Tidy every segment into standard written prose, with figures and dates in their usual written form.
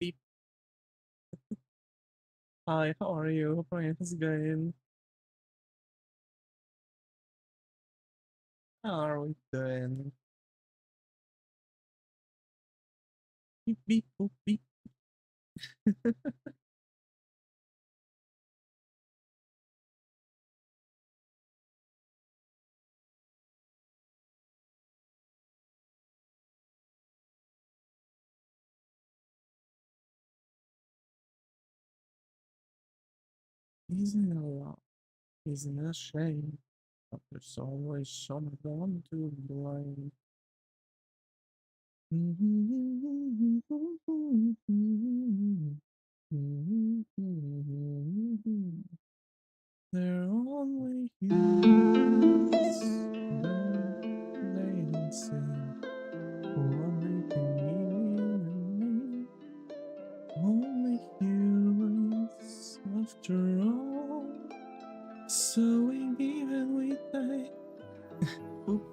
Beep. Hi, how are you? Hope everything's going. How are we doing? Beep, beep, boop, beep. Isn't it a lot? Isn't it a shame? But there's always someone to blame. They're only humans, they don't seem who are making me. Only humans, after all. So we give and we take. Oop.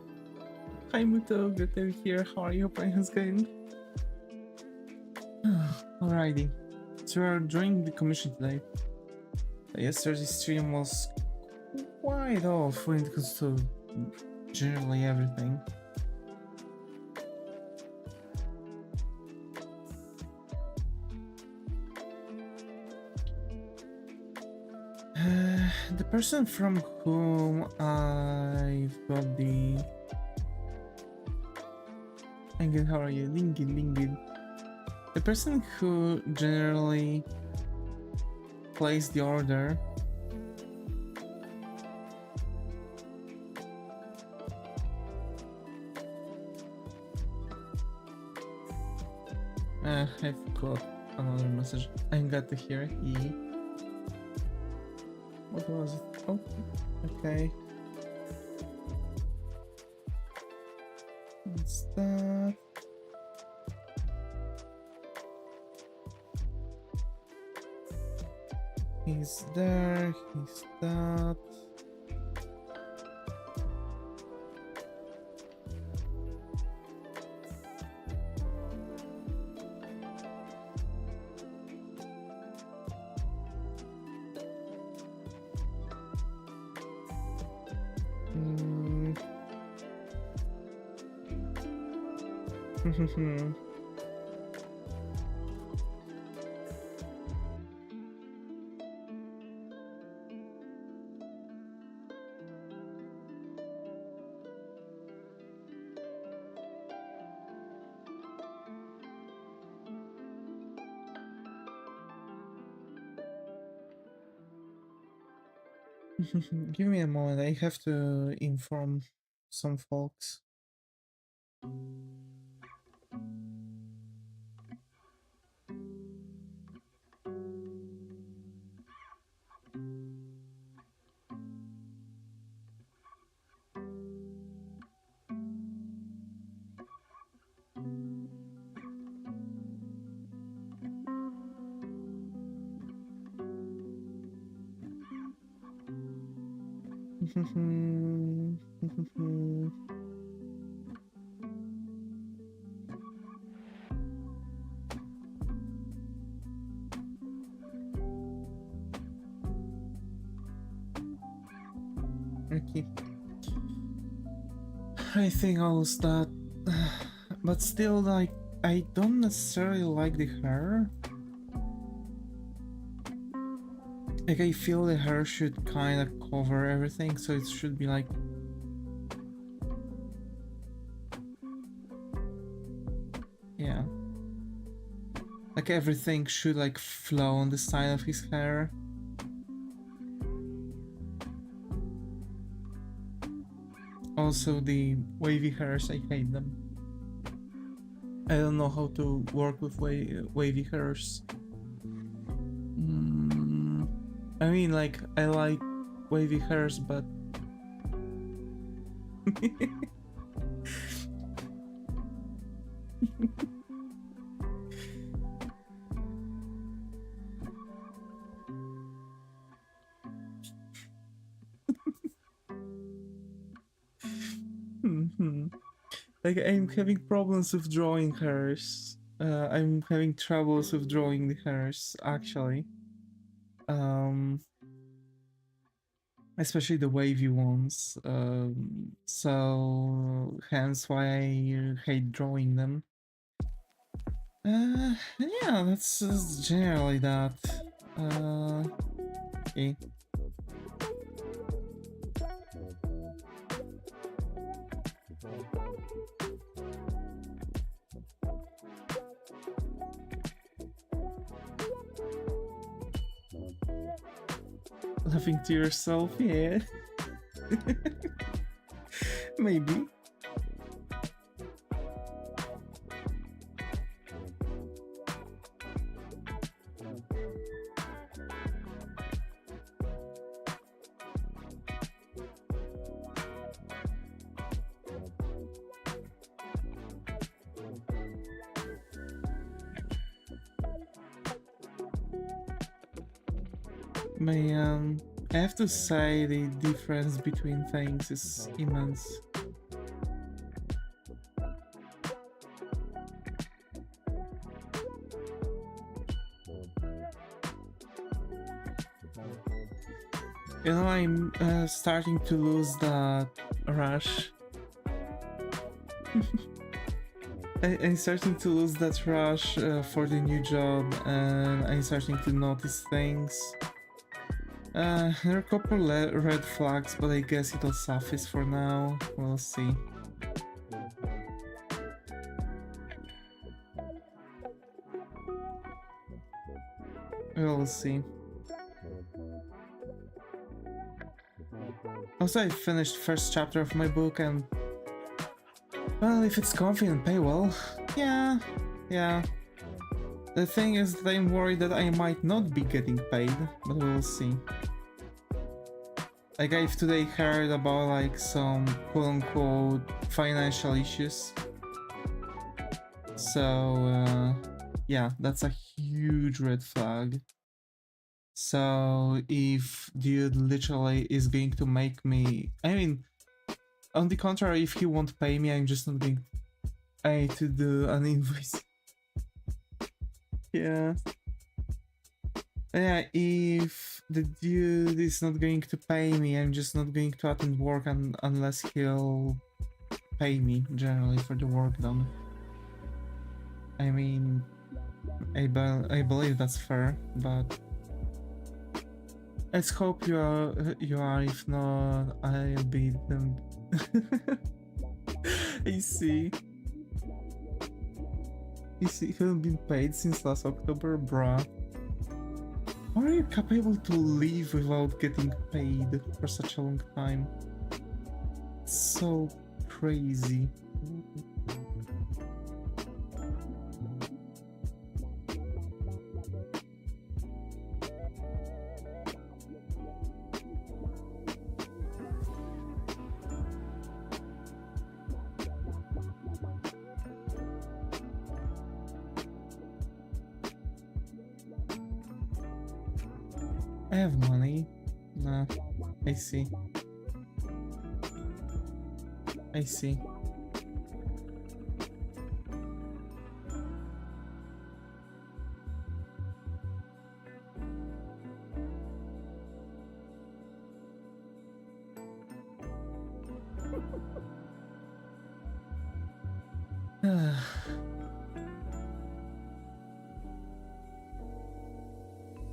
Hi Muto, good to be here. How are you? Hope everything's going. Alrighty. So we are joining the commission today. Yesterday's stream was quite off when it comes to generally everything. The person from whom I've got the... Lingid, how are you? Lingid. The person who generally placed the order I've got another message. I got to hear it. What was it? Oh, okay. What's that? He's there, he's that. Give me a moment, I have to inform some folks. Okay. I think I'll start, but still, like, I don't necessarily like the hair. Like, I feel the hair should kind of cover everything, so it should be like... Yeah. Like, everything should like flow on the side of his hair. Also, the wavy hairs, I hate them. I don't know how to work with wavy hairs. I mean, like, I like wavy hairs, but... Like, I'm having problems with drawing hairs. I'm having troubles with drawing the hairs, actually. Especially the wavy ones. So hence why I hate drawing them. Yeah, that's generally that. Okay. Laughing to yourself, yeah. Maybe. I have to say the difference between things is immense. You know, I'm starting to lose that rush. I'm starting to lose that rush for the new job, and I'm starting to notice things. There are a couple red flags, but I guess it'll suffice for now. We'll see. We'll see. Also, I finished the first chapter of my book, and well, if it's comfy and pay well, yeah. The thing is that I'm worried that I might not be getting paid, but we'll see. Like, I've today heard about like some quote-unquote financial issues. So, yeah, that's a huge red flag. So, if dude literally is going to make me... I mean, on the contrary, if he won't pay me, I'm just not going to do an invoice. Yeah. Yeah, if the dude is not going to pay me, I'm just not going to attend work unless he'll pay me, generally, for the work done. I mean, I believe that's fair, but... Let's hope you are, if not, I'll be them. I see. You see, you haven't been paid since last October, bruh. How are you capable to live without getting paid for such a long time? It's so crazy. I have money. Nah, I see. I see.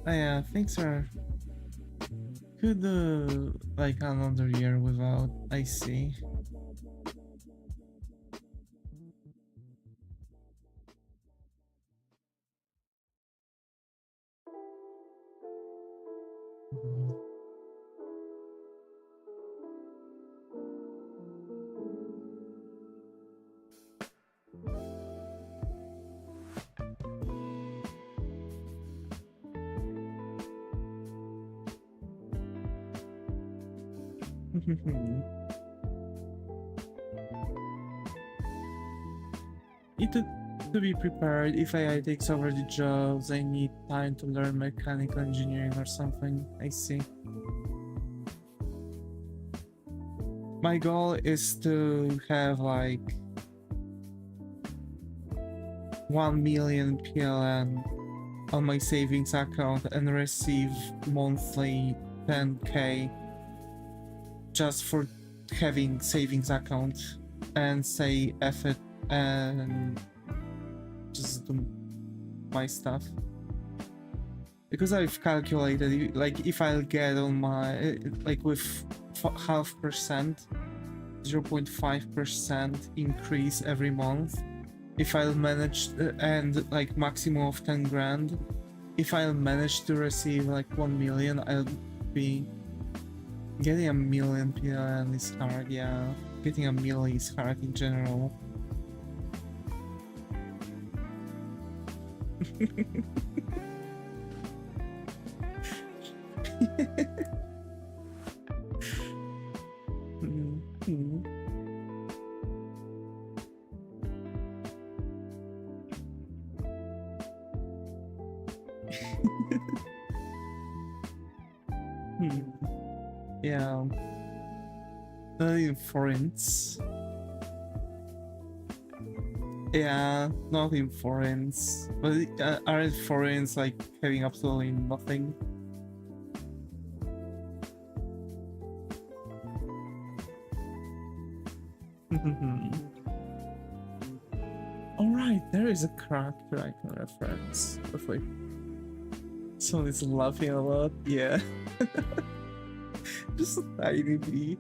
Yeah, things are Could like another year without. I see. Need to be prepared. If AI takes over the jobs, I need time to learn mechanical engineering or something. I see. My goal is to have like 1 million PLN on my savings account and receive monthly 10k just for having savings account and say F it and just do my stuff. Because I've calculated, like, if I'll get on my, like, with 0.5%, 0.5% increase every month, if I'll manage, and like maximum of 10 grand, if I'll manage to receive like 1 million, I'll be getting a million PLN is hard. Yeah, getting a million is hard in general. Yeah, in foreigns. Yeah, not in foreigns, but aren't foreigns like having absolutely nothing? Alright, there is a character I can reference. Perfect. Someone is laughing a lot, yeah. Just a tiny bit.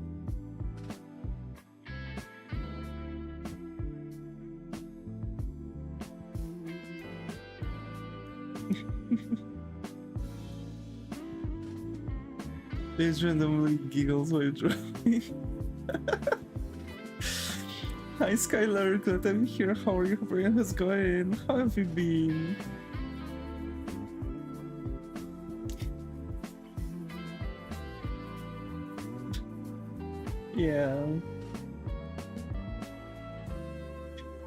They just randomly giggles while driving. Hi Skylar, glad I'm here. How are you? How are you going? How have you been? Yeah.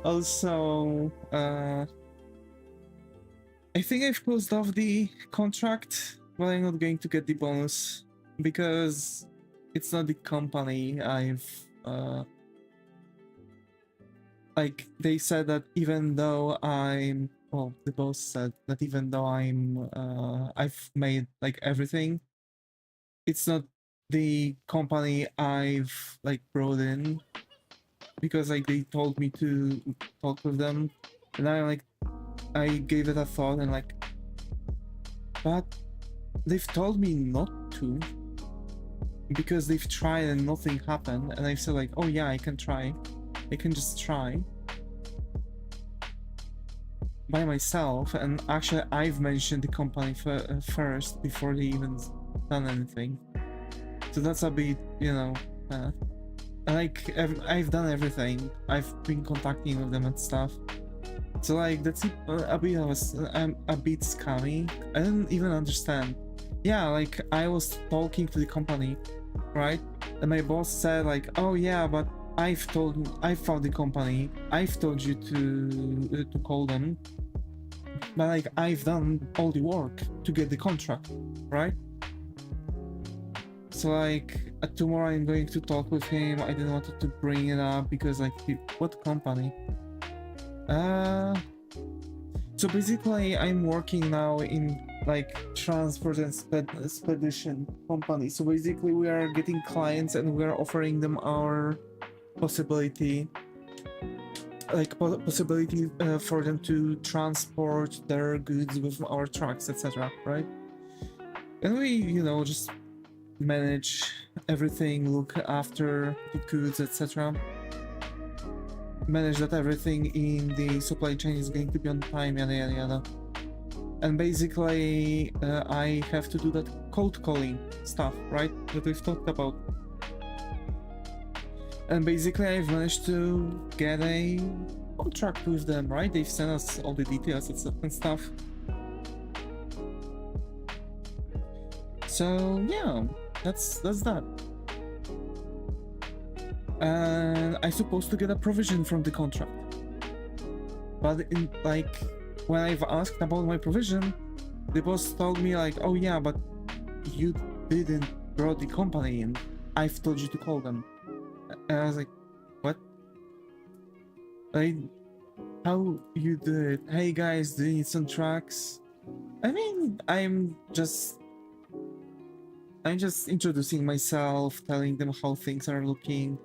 Also, I think I've closed off the contract, but I'm not going to get the bonus because it's not the company I've like they said that even though I'm, well, the boss said that even though I've made like everything, it's not the company I've like brought in, because like they told me to talk with them, and I gave it a thought and like, but they've told me not to because they've tried and nothing happened, and I said like, oh yeah, I can try. I can just try by myself, and actually I've mentioned the company first before they even done anything. So that's a bit, you know, like I've done everything. I've been contacting with them and stuff. So like that's a bit of a bit scummy. I didn't even understand. Yeah, like I was talking to the company, right? And my boss said like, oh yeah, but I found the company. I've told you to call them, but like I've done all the work to get the contract, right? So like tomorrow I'm going to talk with him. I didn't want to bring it up because like what company? So basically I'm working now in like transport and expedition company. So basically we are getting clients and we are offering them our possibility for them to transport their goods with our trucks, etc., right? And we, you know, just manage everything, look after the goods, etc. Manage that everything in the supply chain is going to be on time, yada yada yada. And basically, I have to do that cold calling stuff, right? That we've talked about. And basically, I've managed to get a contract with them, right? They've sent us all the details and stuff. So yeah, that's that. And I'm supposed to get a provision from the contract, but in like when I've asked about my provision, the boss told me like, oh yeah, but you didn't brought the company in. I've told you to call them. And I was like, what? Like, how you do it? Hey guys, do you need some tracks? I mean, I'm just introducing myself, telling them how things are looking.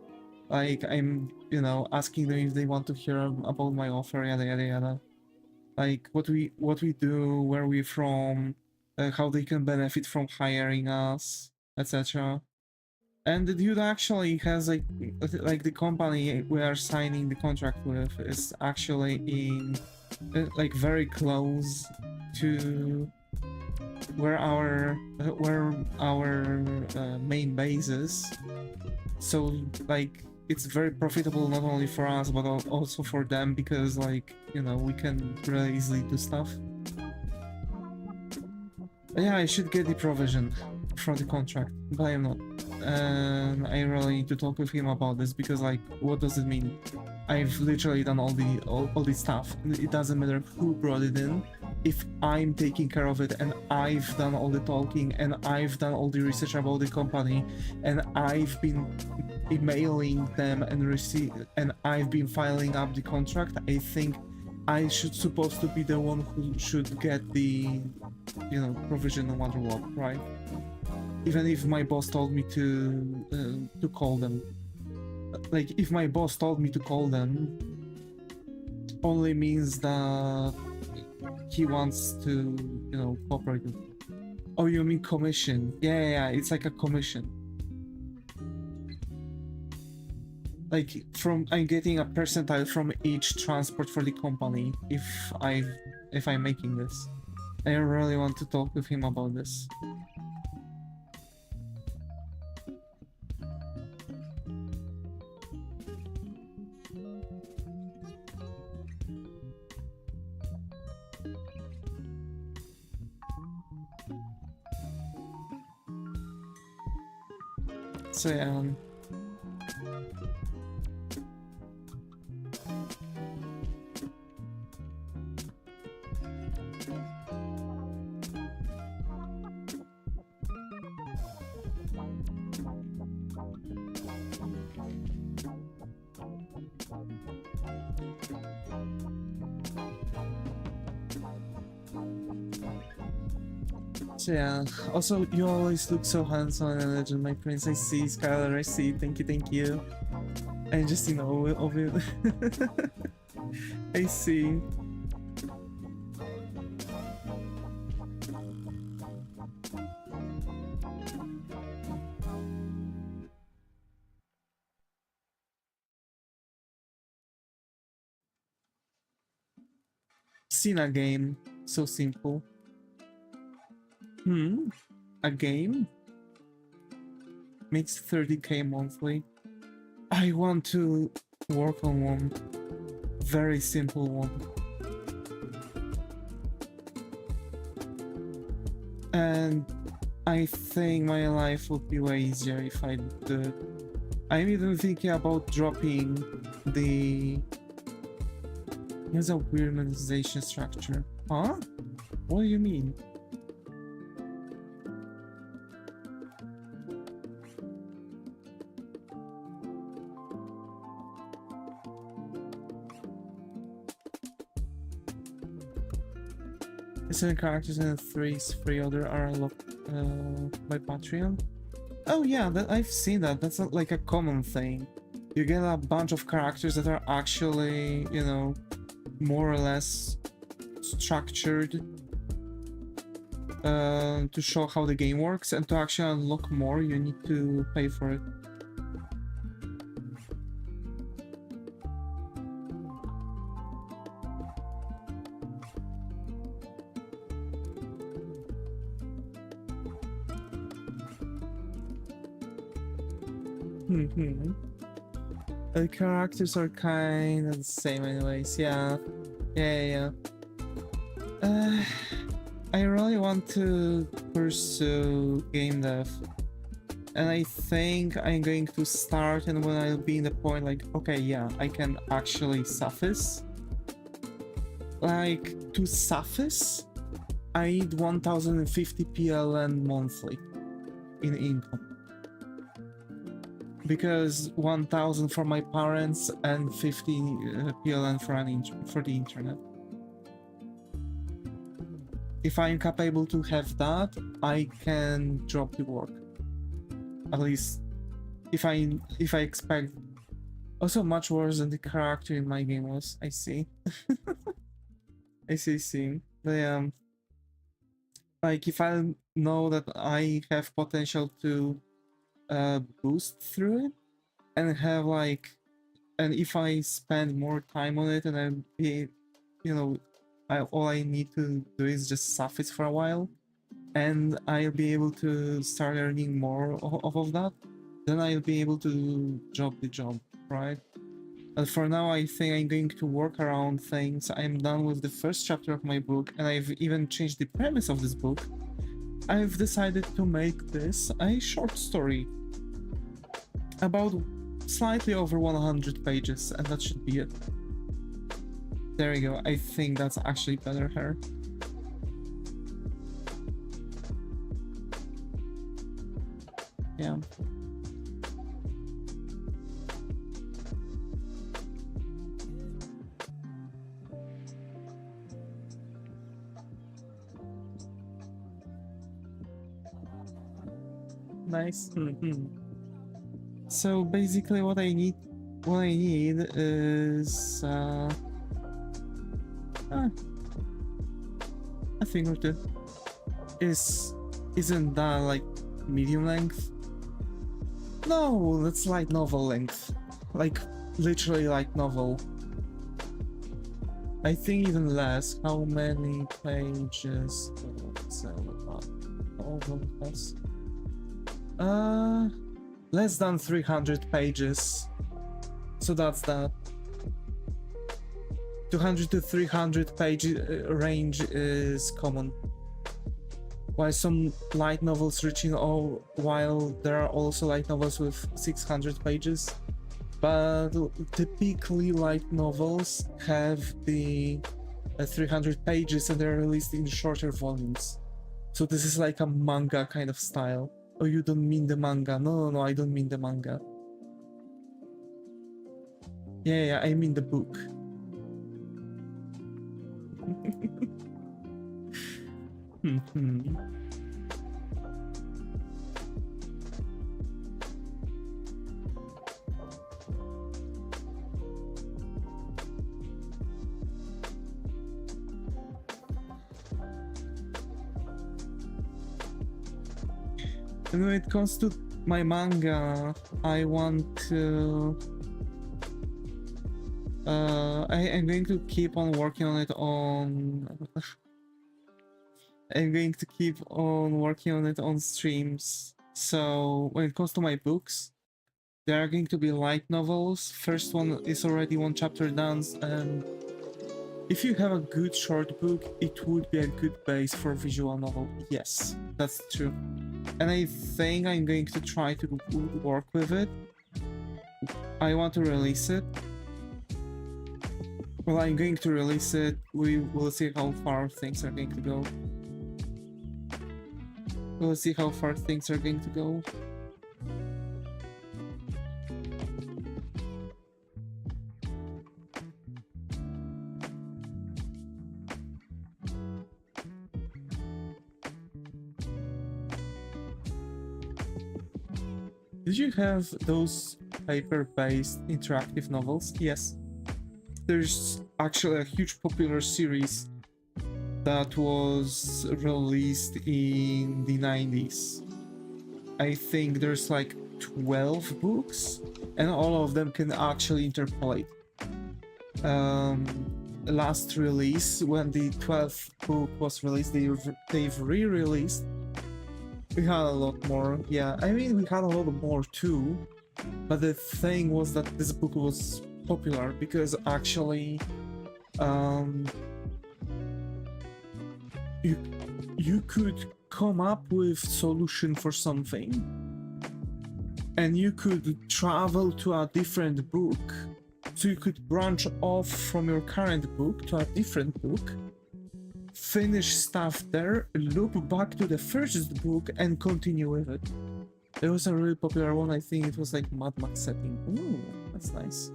Like, I'm, you know, asking them if they want to hear about my offer, yada yada yada. Like what we do, where we're from, how they can benefit from hiring us, etc. And the dude actually has like the company we are signing the contract with is actually in like very close to where our main base is. So like it's very profitable not only for us but also for them, because like, you know, we can really easily do stuff. But yeah, I should get the provision from the contract, but I'm not. And I really need to talk with him about this, because like, what does it mean? I've literally done all the stuff. It doesn't matter who brought it in. If I'm taking care of it and I've done all the talking and I've done all the research about the company and I've been emailing them and I've been filing up the contract, I think I should supposed to be the one who should get the, you know, provision no matter what, right? Even if my boss told me to call them. Like, if my boss told me to call them, only means that he wants to, you know, cooperate with me. Oh, you mean commission? Yeah, it's like a commission. Like, I'm getting a percentile from each transport for the company if I'm making this. I really want to talk with him about this. So yeah. So yeah, also you always look so handsome and legend, my prince. I see, Skylar, I see, thank you. I'm just in awe of it. I see. Seen a game, so simple. A game? Makes 30k monthly. I want to work on one. Very simple one. And I think my life would be way easier if I did it. I'm even thinking about dropping the... There's a weird monetization structure. Huh? What do you mean? Seven characters and 3 free other are unlocked by Patreon. Oh yeah, I've seen that. That's not like a common thing. You get a bunch of characters that are actually, you know, more or less structured. to show how the game works, and to actually unlock more, you need to pay for it. The characters are kind of the same anyways, yeah. Yeah. I really want to pursue game dev. And I think I'm going to start, and when I'll be in the point like, okay, yeah, I can actually suffice. Like, to suffice, I need 1050 PLN monthly in income. Because 1000 for my parents and 50 PLN for the internet. If I'm capable to have that, I can drop the work. At least, if I expect. Also, much worse than the character in my game was. I see. I see. But like if I know that I have potential to boost through it, and have like, and if I spend more time on it, and I be, you know, all I need to do is just suffice for a while, and I'll be able to start earning more of that, then I'll be able to drop the job, right? But for now, I think I'm going to work around things. I'm done with the first chapter of my book, and I've even changed the premise of this book. I've decided to make this a short story. About slightly over 100 pages, and that should be it. There we go. I think that's actually better here. Yeah. Nice. So basically what I need is a thing or two. Isn't that like medium length? No, that's light novel length. Like literally light novel. I think even less. How many pages? Less than 300 pages. So that's that. 200 to 300 page range is common. While some light novels reaching while there are also light novels with 600 pages. But typically light novels have the 300 pages, and they're released in shorter volumes. So this is like a manga kind of style. Oh, you don't mean the manga. No, I don't mean the manga. Yeah, I mean the book. And when it comes to my manga, I want to I'm going to keep on working on it I'm going to keep on working on it on streams. So when it comes to my books, there are going to be light novels. First one is already one chapter done, and if you have a good short book, it would be a good base for a visual novel. Yes, that's true. And I think I'm going to try to work with it. I want to release it. Well, I'm going to release it. We will see how far things are going to go. We'll see how far things are going to go. Did you have those paper-based interactive novels? Yes. There's actually a huge popular series that was released in the 90s. I think there's like 12 books, and all of them can actually interpolate. Last release, when the 12th book was released, they've re-released. We had a lot more, yeah. I mean, we had a lot more too, but the thing was that this book was popular because actually, you could come up with solution for something, and you could travel to a different book, so you could branch off from your current book to a different book, finish stuff there, loop back to the first book, and continue with it. There was a really popular one, I think it was like Mad Max setting. Ooh, that's nice.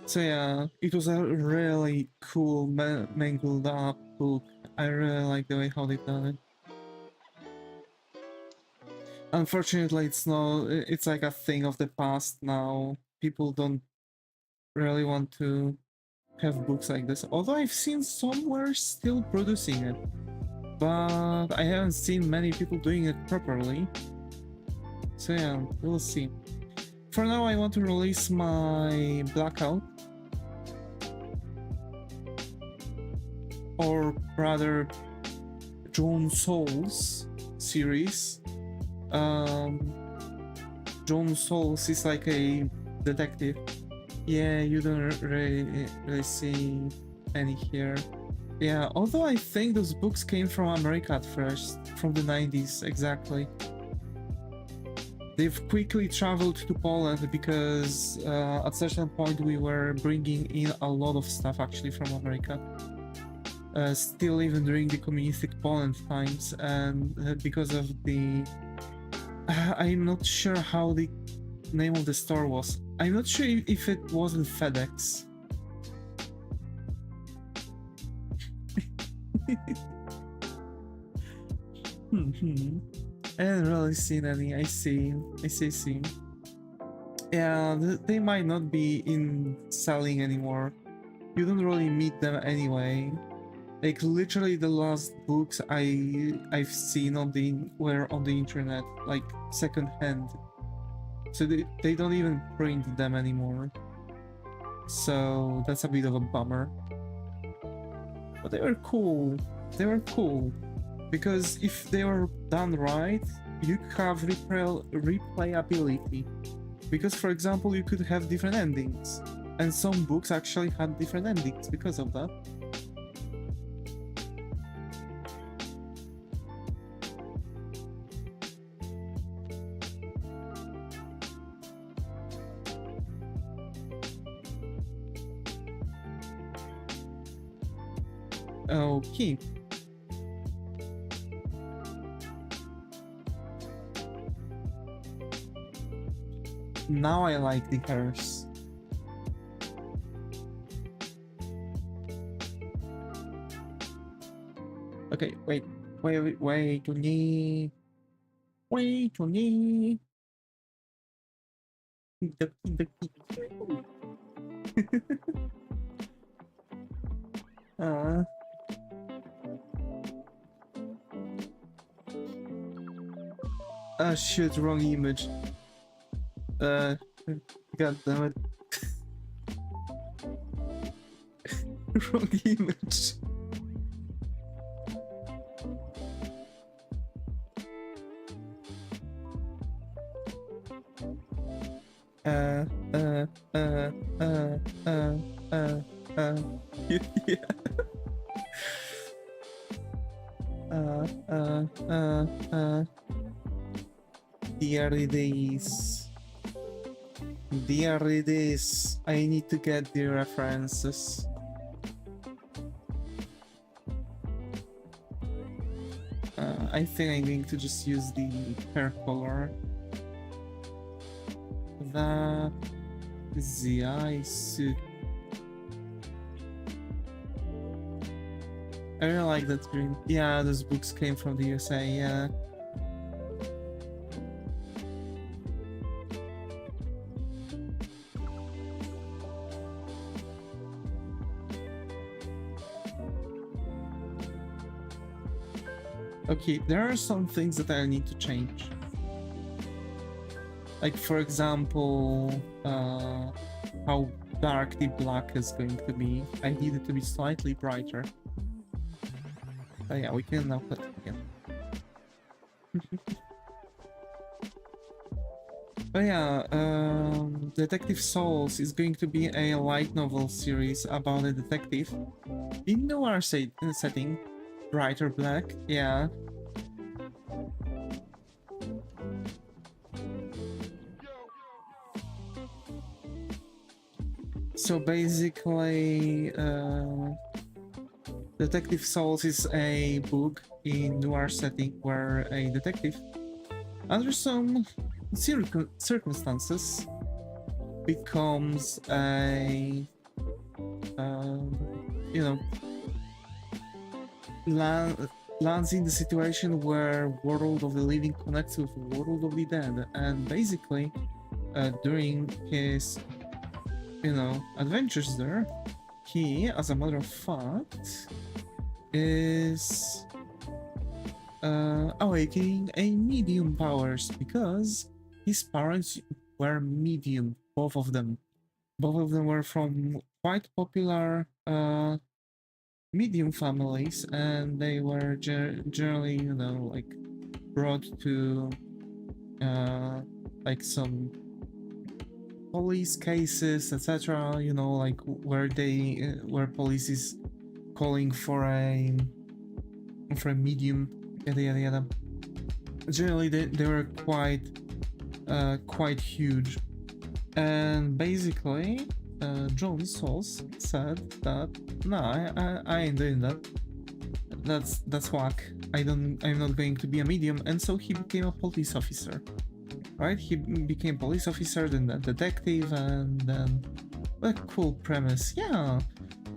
So yeah, it was a really cool mangled up book. I really like the way how they've done it. Unfortunately, it's like a thing of the past now. People don't really want to have books like this, although I've seen somewhere still producing it, but I haven't seen many people doing it properly. So yeah, we'll see. For now, I want to release my Blackout, or rather John Souls series. John Souls is like a detective. Yeah, you don't really see any here. Yeah, although I think those books came from America at first, from the 90s, exactly. They've quickly traveled to Poland because at a certain point we were bringing in a lot of stuff actually from America. Still even during the communistic Poland times, and because of the... I'm not sure how the name of the store was. I'm not sure if it wasn't FedEx. I haven't really seen any. I see. Yeah, they might not be in selling anymore. You don't really meet them anyway. Like literally the last books I've seen were on the internet, like secondhand. So they don't even print them anymore. So that's a bit of a bummer. But they were cool. They were cool. Because if they were done right, you have replayability. Because for example, you could have different endings. And some books actually had different endings because of that. Okay. Now I like the hairs. Okay, wait, Tony. Wait, Tony. Ducky. Ah shit, wrong image. God damn it. Wrong image. Dear days. I need to get the references. I think I'm going to just use the hair color. That is the eyes. I really like that green. Yeah, those books came from the USA, yeah. Okay, there are some things that I need to change. Like, for example, how dark the black is going to be. I need it to be slightly brighter. But yeah, we can now put it again. But yeah, Detective Souls is going to be a light novel series about a detective in noir setting. Brighter black, yeah. So basically, Detective Souls is a book in noir setting where a detective, under some circumstances, becomes a, you know, lands in the situation where world of the living connects with world of the dead, and basically, during his, adventures there, he, as a matter of fact, is awakening a medium powers because his parents were medium, both of them. Both of them were from quite popular medium families, and they were generally, like, brought to like some police cases, etc. Like where police is calling for a medium, yada yada yada. Generally, they were quite huge, and basically, John Sauls said that no, I ain't doing that. That's whack. I'm not going to be a medium, and so he became a police officer. Right? He became police officer, then a detective, and then a cool premise. Yeah,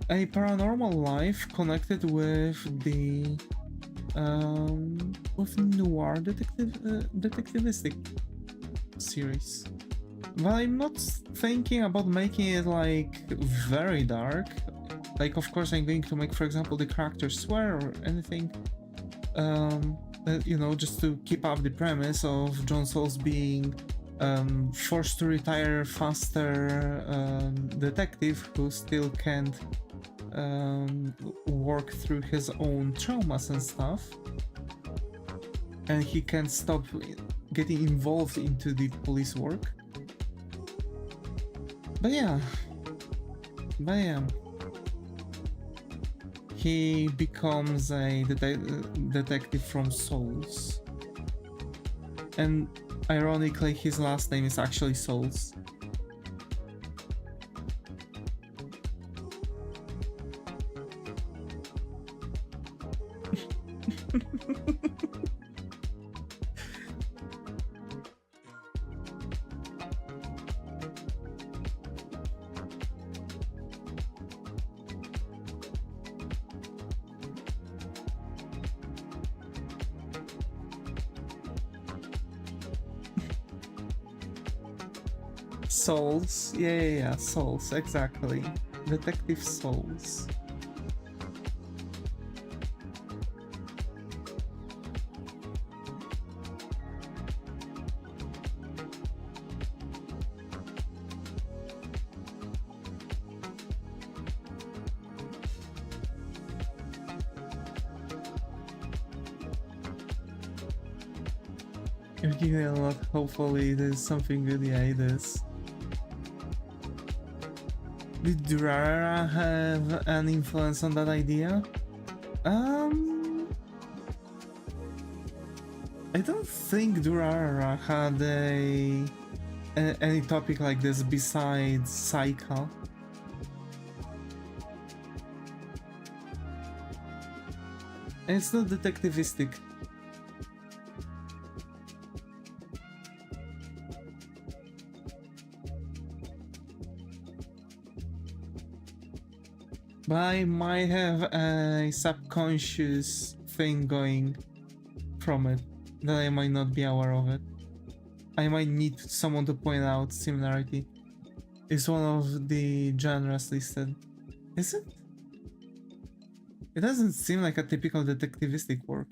a paranormal life connected with the with noir detectivistic series. But I'm not thinking about making it like very dark. Like, of course, I'm going to make, for example, the characters swear or anything. Just to keep up the premise of John Sauls being forced to retire faster detective who still can't work through his own traumas and stuff, and he can't stop getting involved into the police work. But yeah, he becomes a detective from Souls, and ironically his last name is actually Souls. Souls, yeah, Souls, exactly. Detective Souls. You're giving a lot, hopefully there's something good, yeah, it is. Did Durara have an influence on that idea? I don't think Durara had any topic like this besides Cycle. And it's not detectivistic. But I might have a subconscious thing going from it that I might not be aware of it. I might need someone to point out similarity. It's one of the genres listed. Is it? It doesn't seem like a typical detectivistic work.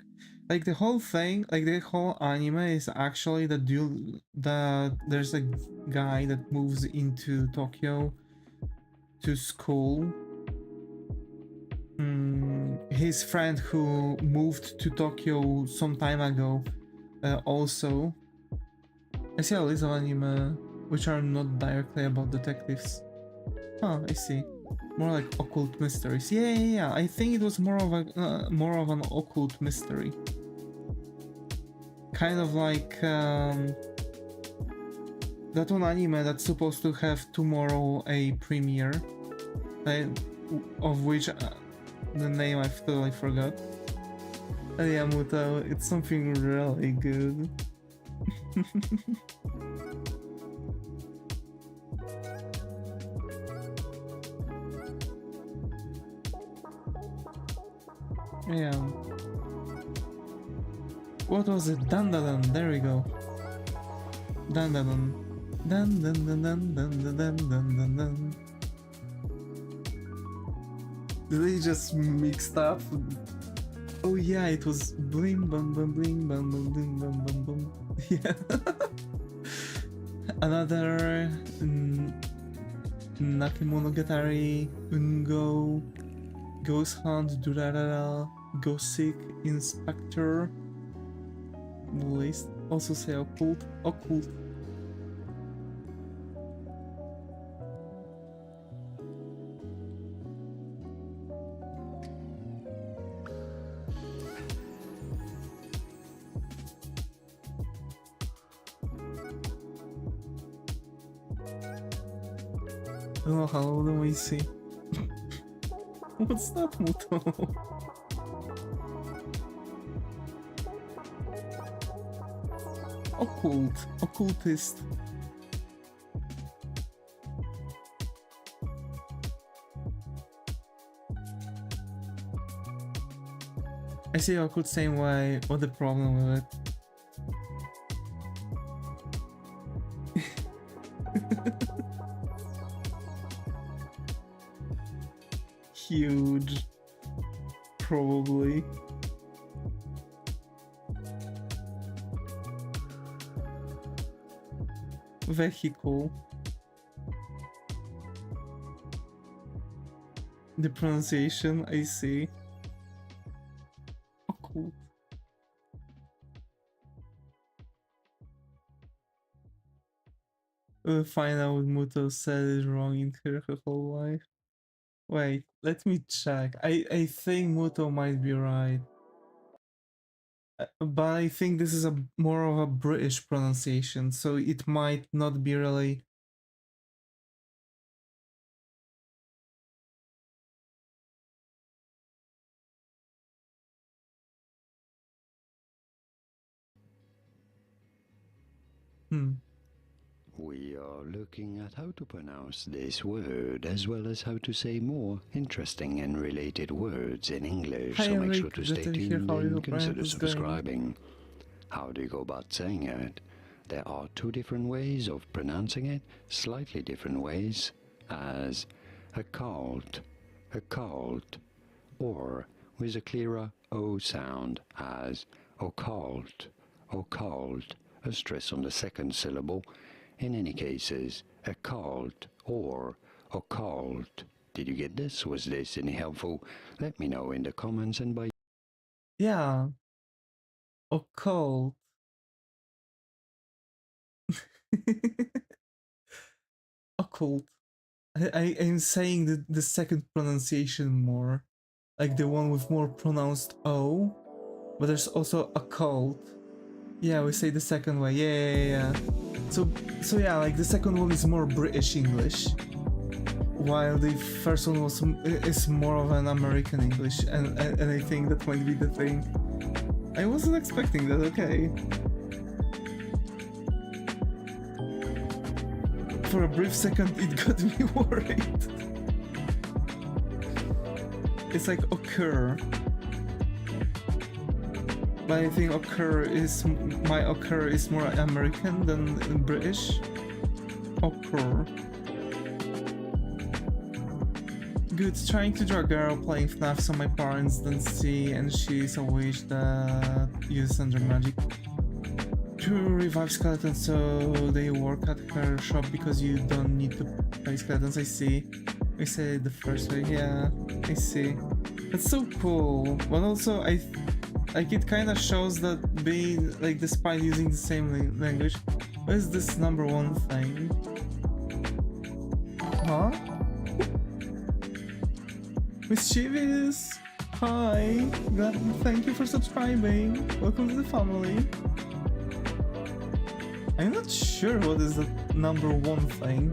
Like the whole thing, like the whole anime is actually that there's a guy that moves into Tokyo to school. His friend who moved to Tokyo some time ago also. I see a list of anime which are not directly about detectives. Oh, I see. More like occult mysteries. Yeah. I think it was more of an occult mystery. Kind of like that one anime that's supposed to have tomorrow a premiere, of which the name I totally forgot. Yeah, Muto, it's something really good. Yeah. What was it? Dun dun dun. There we go. Dun dun dun. Dun dun dun dun dun dun dun dun dun dun. They just mixed up. Oh yeah, it was bling bum bum bling bum bum bling bum bum bum. Yeah. Another Nakemonogatari, Ungo, Ghost Hunt, Durarara, Gothic, Inspector. List. Also say occult. Oh, hello, let me see. What's that, Muto? Occultist. I see occult same way. What the problem with it? Huge. Probably. Vehicle. The pronunciation, I see. Occult. We'll find out what Muto said is wrong in her whole life. Wait, let me check. I think Muto might be right. But I think this is more of a British pronunciation, so it might not be really... We are looking at how to pronounce this word as well as how to say more interesting and related words in English, Hi, so make Enrique, sure to stay tuned and consider subscribing. How do you go about saying it? There are two different ways of pronouncing it, slightly different ways, as occult, or with a clearer O sound as occult, a stress on the second syllable. In any cases, occult or occult. Did you get this? Was this any helpful? Let me know in the comments and by... Yeah. Occult. Occult. I'm saying the second pronunciation more. Like the one with more pronounced O. But there's also occult. Yeah, we say the second way. Yeah. So yeah, like the second one is more British English, while the first one is more of an American English, and I think that might be the thing. I wasn't expecting that. Okay. For a brief second, it got me worried. It's like occur. But I think my occur is more American than British. Occur. Good, trying to draw a girl playing FNAF so my parents don't see, and she's a witch that uses under magic to revive skeletons, so they work at her shop because you don't need to play skeletons. I see. I say it the first way. Yeah, I see. That's so cool. But also, like it kind of shows that being like despite using the same language, what is this number one thing? Huh? Mischievous. Hi. Thank you for subscribing. Welcome to the family. I'm not sure what is the number one thing.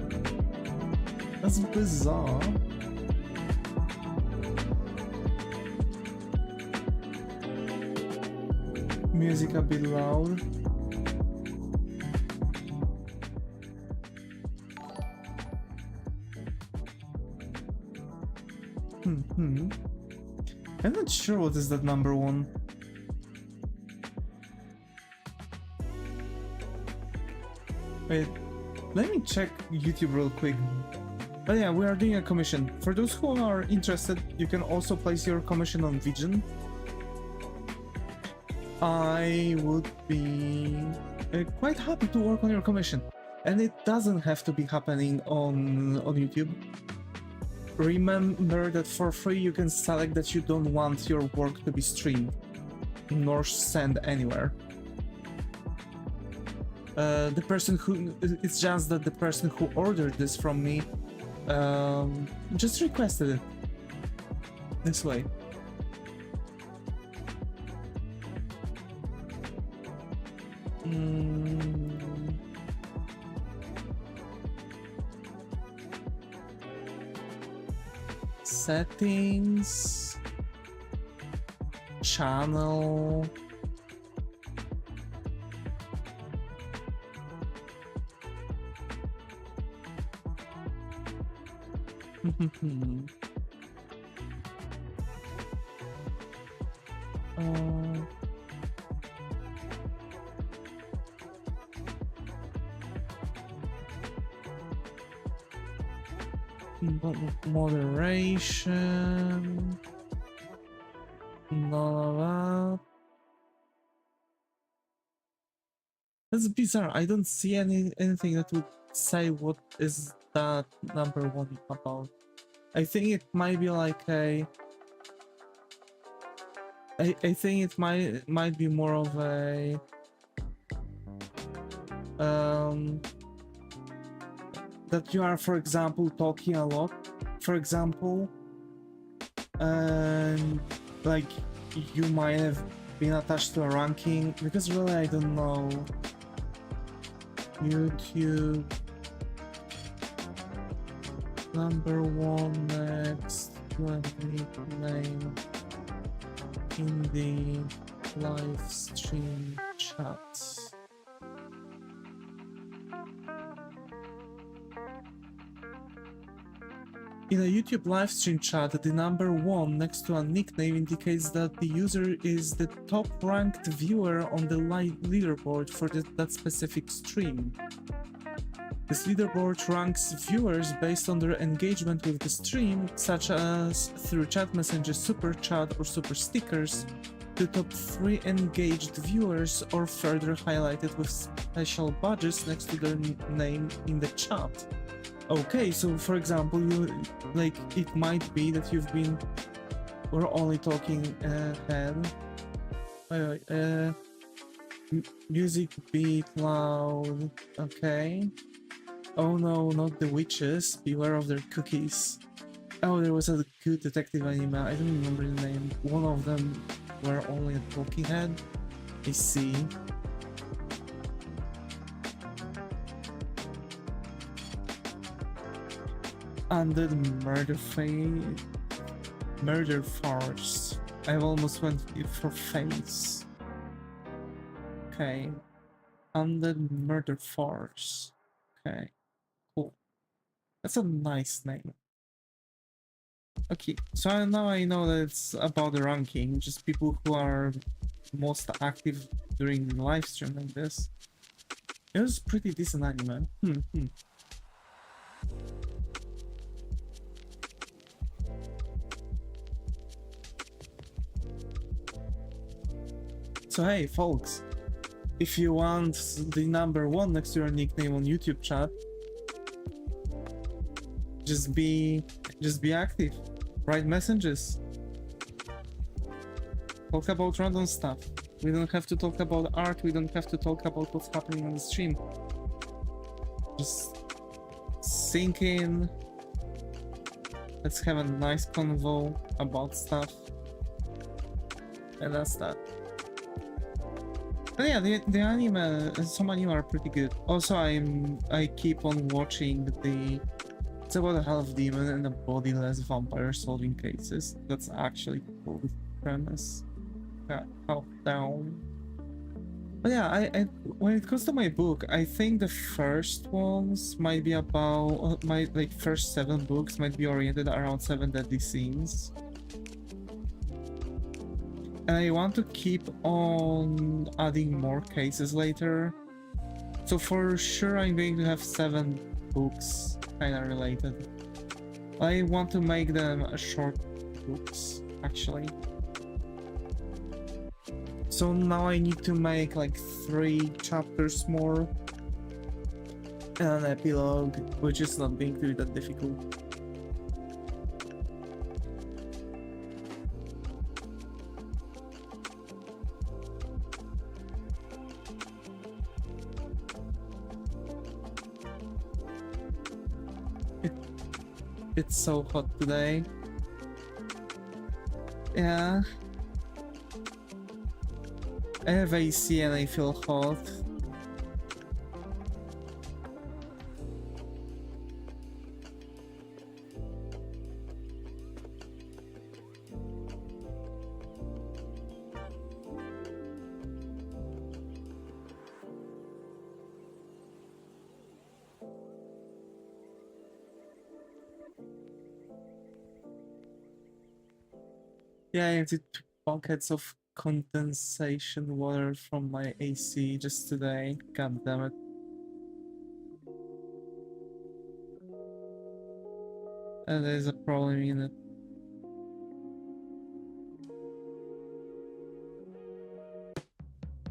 That's bizarre. Music a bit loud. I'm not sure what is that number one. Wait, let me check YouTube real quick. But yeah, we are doing a commission. For those who are interested, you can also place your commission on Vision. I would be quite happy to work on your commission. And it doesn't have to be happening on YouTube. Remember that for free you can select that you don't want your work to be streamed, nor sent anywhere. The person who... It's just that the person who ordered this from me just requested it this way. Settings, channel, moderation, none of that. That's bizarre. I don't see anything that would say what is that number one about. I think it might be like a... I think it might be more of a that you are, for example, talking a lot, for example, and like you might have been attached to a ranking, because really I don't know. YouTube number one next 20 name in the live stream chat. In a YouTube live stream chat, the number one next to a nickname indicates that the user is the top ranked viewer on the leaderboard for that specific stream. This leaderboard ranks viewers based on their engagement with the stream, such as through chat messages, super chat, or super stickers. The top 3 engaged viewers are further highlighted with special badges next to their name in the chat. Okay, so for example, it might be that we're only talking ahead. Music beat loud. Okay. Oh no, not the witches. Beware of their cookies. Oh, there was a good detective anime. I don't remember the name. One of them were only a talking head. I see. Under the murder farce. I almost went for face. Okay. Under the murder farce. Okay. Cool. That's a nice name. Okay, so now I know that it's about the ranking, just people who are most active during the live stream like this. It was pretty decent anime. Also, hey folks, if you want the #1 next to your nickname on YouTube chat, just be active. Write messages. Talk about random stuff. We don't have to talk about art, we don't have to talk about what's happening on the stream. Just sink in. Let's have a nice convo about stuff. And that's that. But yeah, the anime, some anime are pretty good. Also, I keep on watching the... It's about a half demon and a bodiless vampire solving cases. That's actually a cool premise. Half down. But yeah, I when it comes to my book, I think the first ones might be about my first 7 books might be oriented around 7 deadly scenes. And I want to keep on adding more cases later. So for sure I'm going to have 7 books kinda related. I want to make them short books, actually. So now I need to make like 3 chapters more and an epilogue, which is not going to be that difficult. It's so hot today. Yeah. I have AC and I feel hot. Yeah, I emptied buckets of condensation water from my AC just today. God damn it. And there's a problem in it.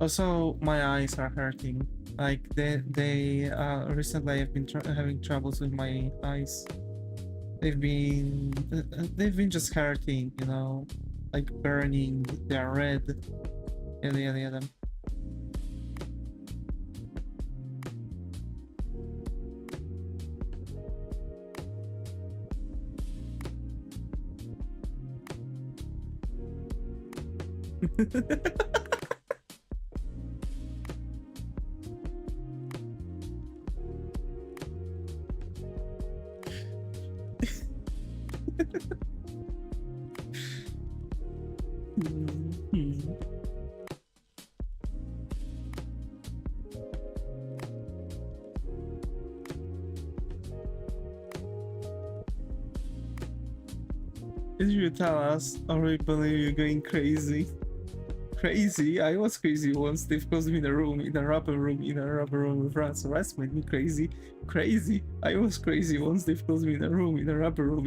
Also, my eyes are hurting. Like they recently I've been having troubles with my eyes. They've been just hurting, you know, like burning. They're red. Yada yada yada. Did you tell us, or we believe you're going crazy? Crazy? I was crazy once. They've closed me in a room, in a rubber room with rats. Rats made me crazy. Crazy? I was crazy once. They've closed me in a room, in a rubber room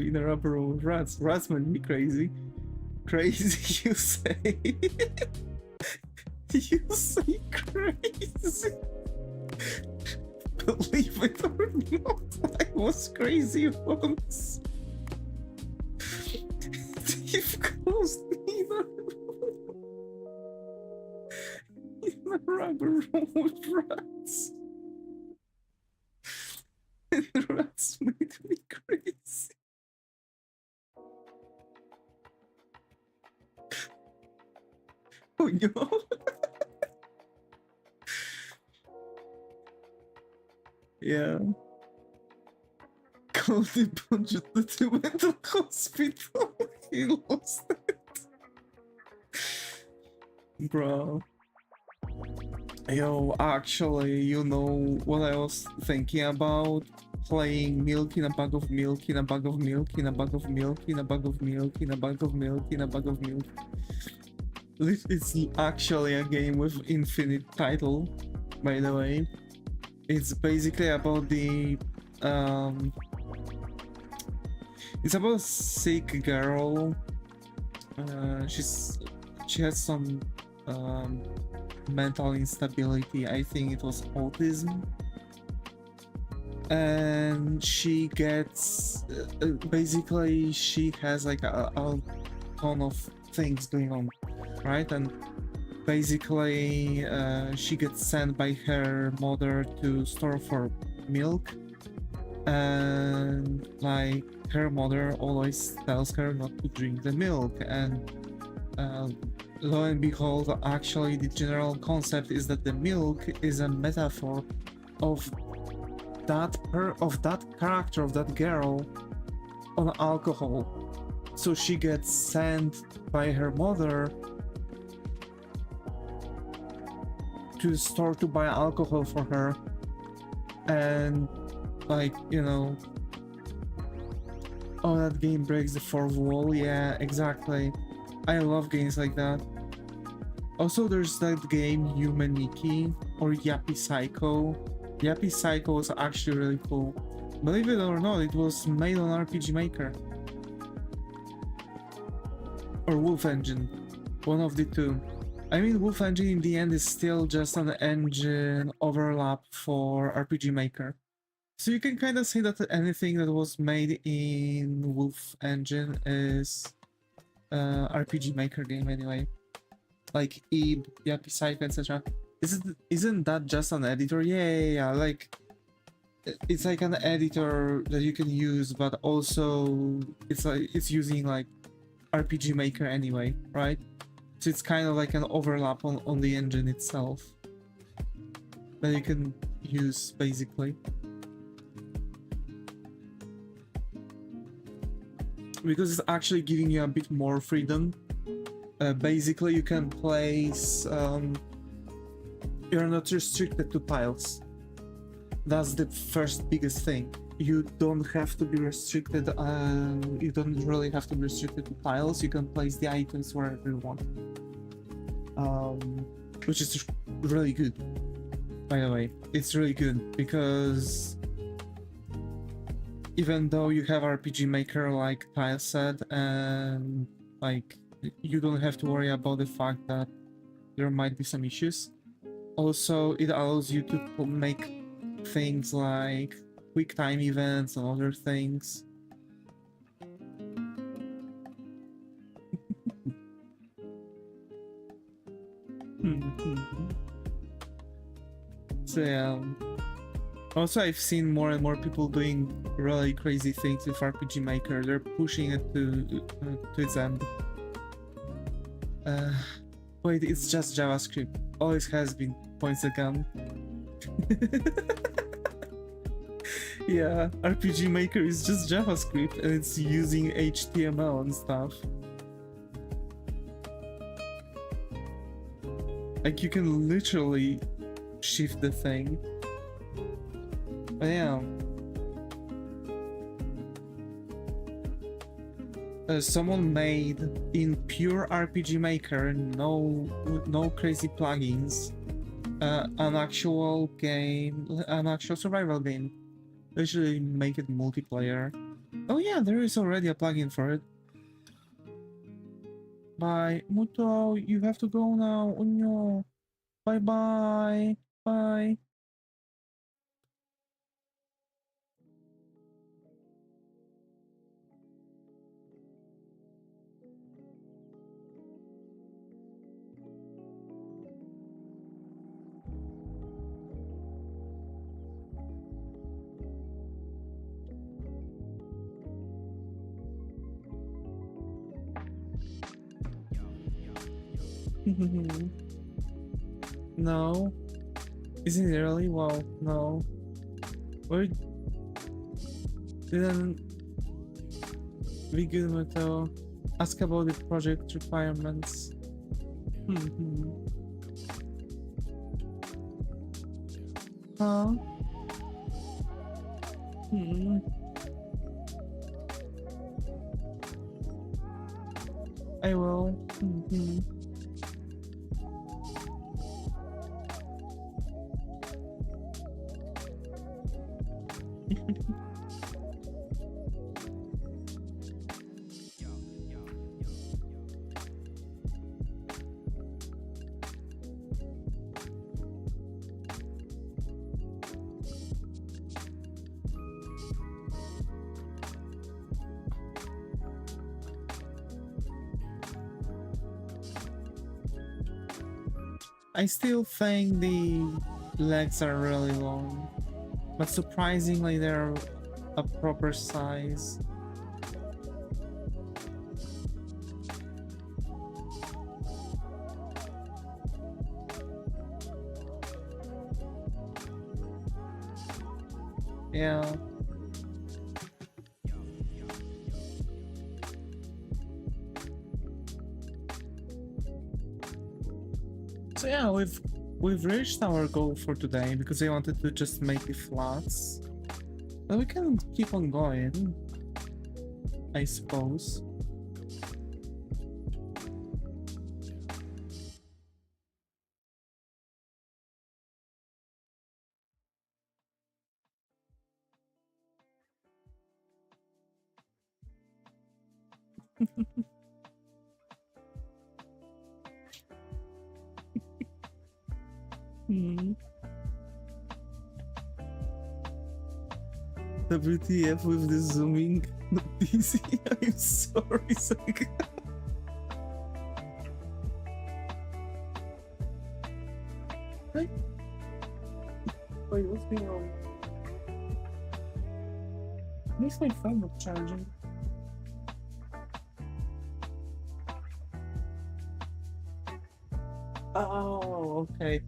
with rats. Rats made me crazy. Crazy, you say? You say crazy? Believe it or not, I was crazy once. They've closed me in a rubber room with rats. And the rats made me crazy. Oh no. Yeah. Called the budget to the mental hospital. He lost it. Bro. Yo, actually, you know what I was thinking about? Playing milk in a bag of milk, in a bag of milk, in a bag of milk, in a bag of milk, in a bag of milk, in a bag of milk. It's actually a game with infinite title, by the way. It's basically about the it's about a sick girl. She has some mental instability. I think it was autism. And she gets basically she has like a ton of things going on, right? And basically she gets sent by her mother to store for milk, and like her mother always tells her not to drink the milk, and lo and behold, actually the general concept is that the milk is a metaphor of that character, of that girl, on alcohol. So she gets sent by her mother to the store to buy alcohol for her, and like, you know, oh, that game breaks the fourth wall. Yeah, exactly. I love games like that. Also, there's that game Humaniki or Yappy Psycho. Yappy Psycho was actually really cool. Believe it or not, it was made on RPG Maker. Or Wolf Engine. One of the two. I mean, Wolf Engine in the end is still just an engine overlap for RPG Maker. So you can kind of say that anything that was made in Wolf Engine is RPG Maker game anyway. Like Ib, Yappy Psycho, etc. Isn't that just an editor? Yeah. Like, it's like an editor that you can use, but also it's using like RPG Maker anyway, right? So it's kind of like an overlap on the engine itself that you can use basically. Because it's actually giving you a bit more freedom. Basically, you can place. You're not restricted to tiles. That's the first biggest thing. You don't have to be restricted. You don't really have to be restricted to tiles. You can place the items wherever you want. Which is really good. By the way, it's really good because even though you have RPG Maker like tile set, and like you don't have to worry about the fact that there might be some issues. Also, it allows you to make things like quick time events and other things. So yeah. Also, I've seen more and more people doing really crazy things with RPG Maker. They're pushing it to its end. Wait, it's just JavaScript. Always has been. Points a gun. Yeah, RPG Maker is just JavaScript and it's using HTML and stuff. Like, you can literally shift the thing. But yeah. Someone made in pure RPG Maker, no crazy plugins, an actual game, an actual survival game. Literally make it multiplayer. Oh yeah, there is already a plugin for it. Bye, Muto, you have to go now. Oh no. Bye bye. Bye. No. Isn't it really? Wow, no. Where didn't be good with ask about the project requirements. Huh? I will. I still think the legs are really long, but surprisingly they're a proper size. Yeah. So yeah, we've reached our goal for today because I wanted to just make the flats. But we can keep on going, I suppose. Hmm. WTF with the zooming PC. I'm sorry, Saka. Wait, what's going on? Makes my phone not charging. Oh, okay.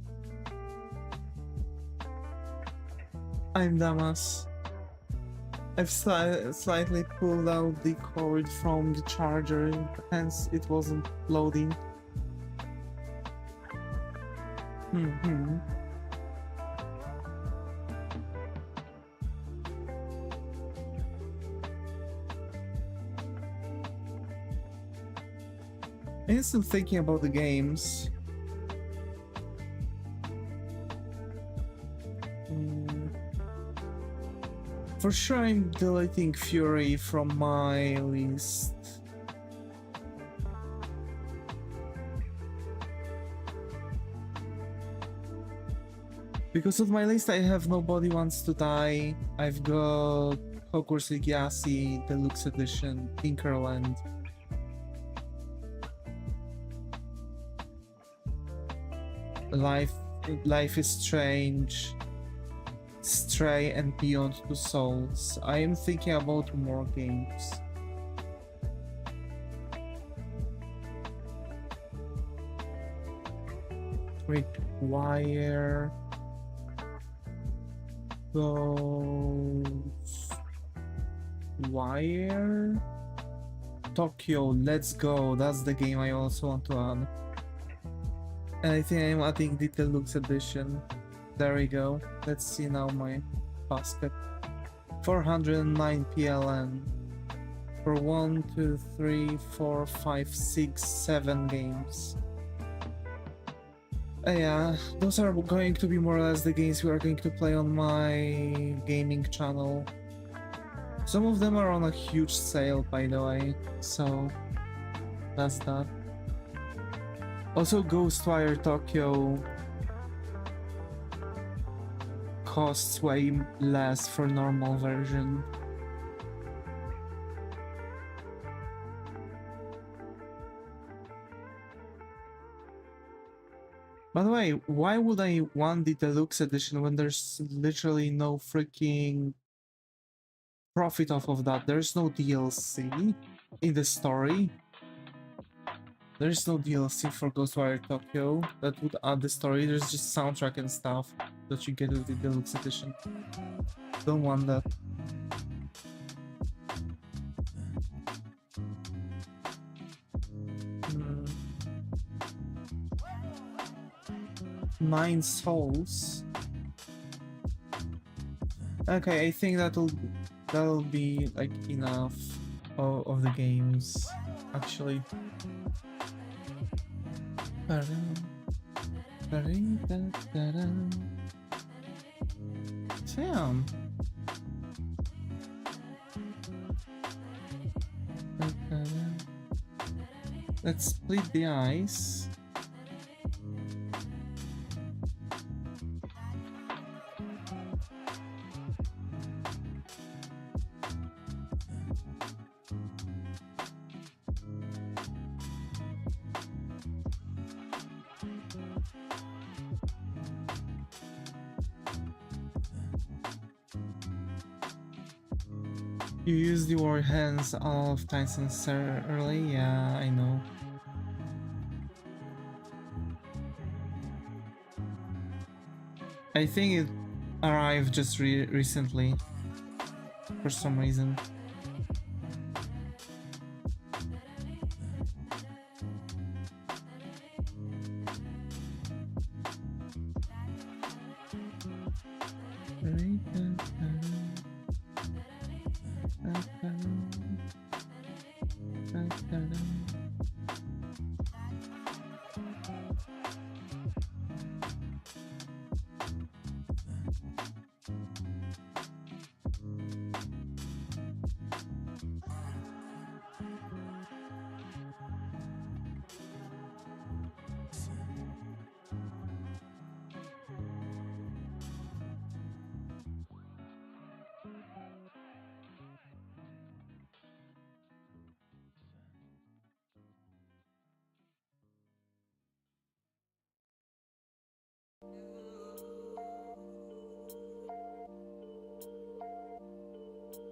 I'm Damas. I've slightly pulled out the cord from the charger, hence it wasn't loading. Mm-hmm. I'm still thinking about the games. For sure I'm deleting Fury from my list. Because of my list I have Nobody Wants to Die, I've got Hogwarts Legacy Deluxe Edition, Tinkerland. Life is Strange, Stray, and Beyond Two Souls. I am thinking about more games. Require those Wire Tokyo, let's go. That's the game I also want to add. And I think I'm adding the deluxe edition. There we go. Let's see now my basket. 409 PLN for 1, 2, 3, 4, 5, 6, 7 games. Yeah, those are going to be more or less the games we are going to play on my gaming channel. Some of them are on a huge sale, by the way, so that's that. Also, Ghostwire Tokyo costs way less for normal version. By the way, why would I want the deluxe edition when there's literally no freaking profit off of that? There's no DLC in the story. There's no DLC for Ghostwire Tokyo that would add the story. There's just soundtrack and stuff that you get with the deluxe edition. Don't want that. Hmm. 9 souls. Okay, I think that'll be like enough of the games, actually. Damn. Let's split the ice. You used your hands a lot of times since early, yeah, I know. I think it arrived just recently, for some reason.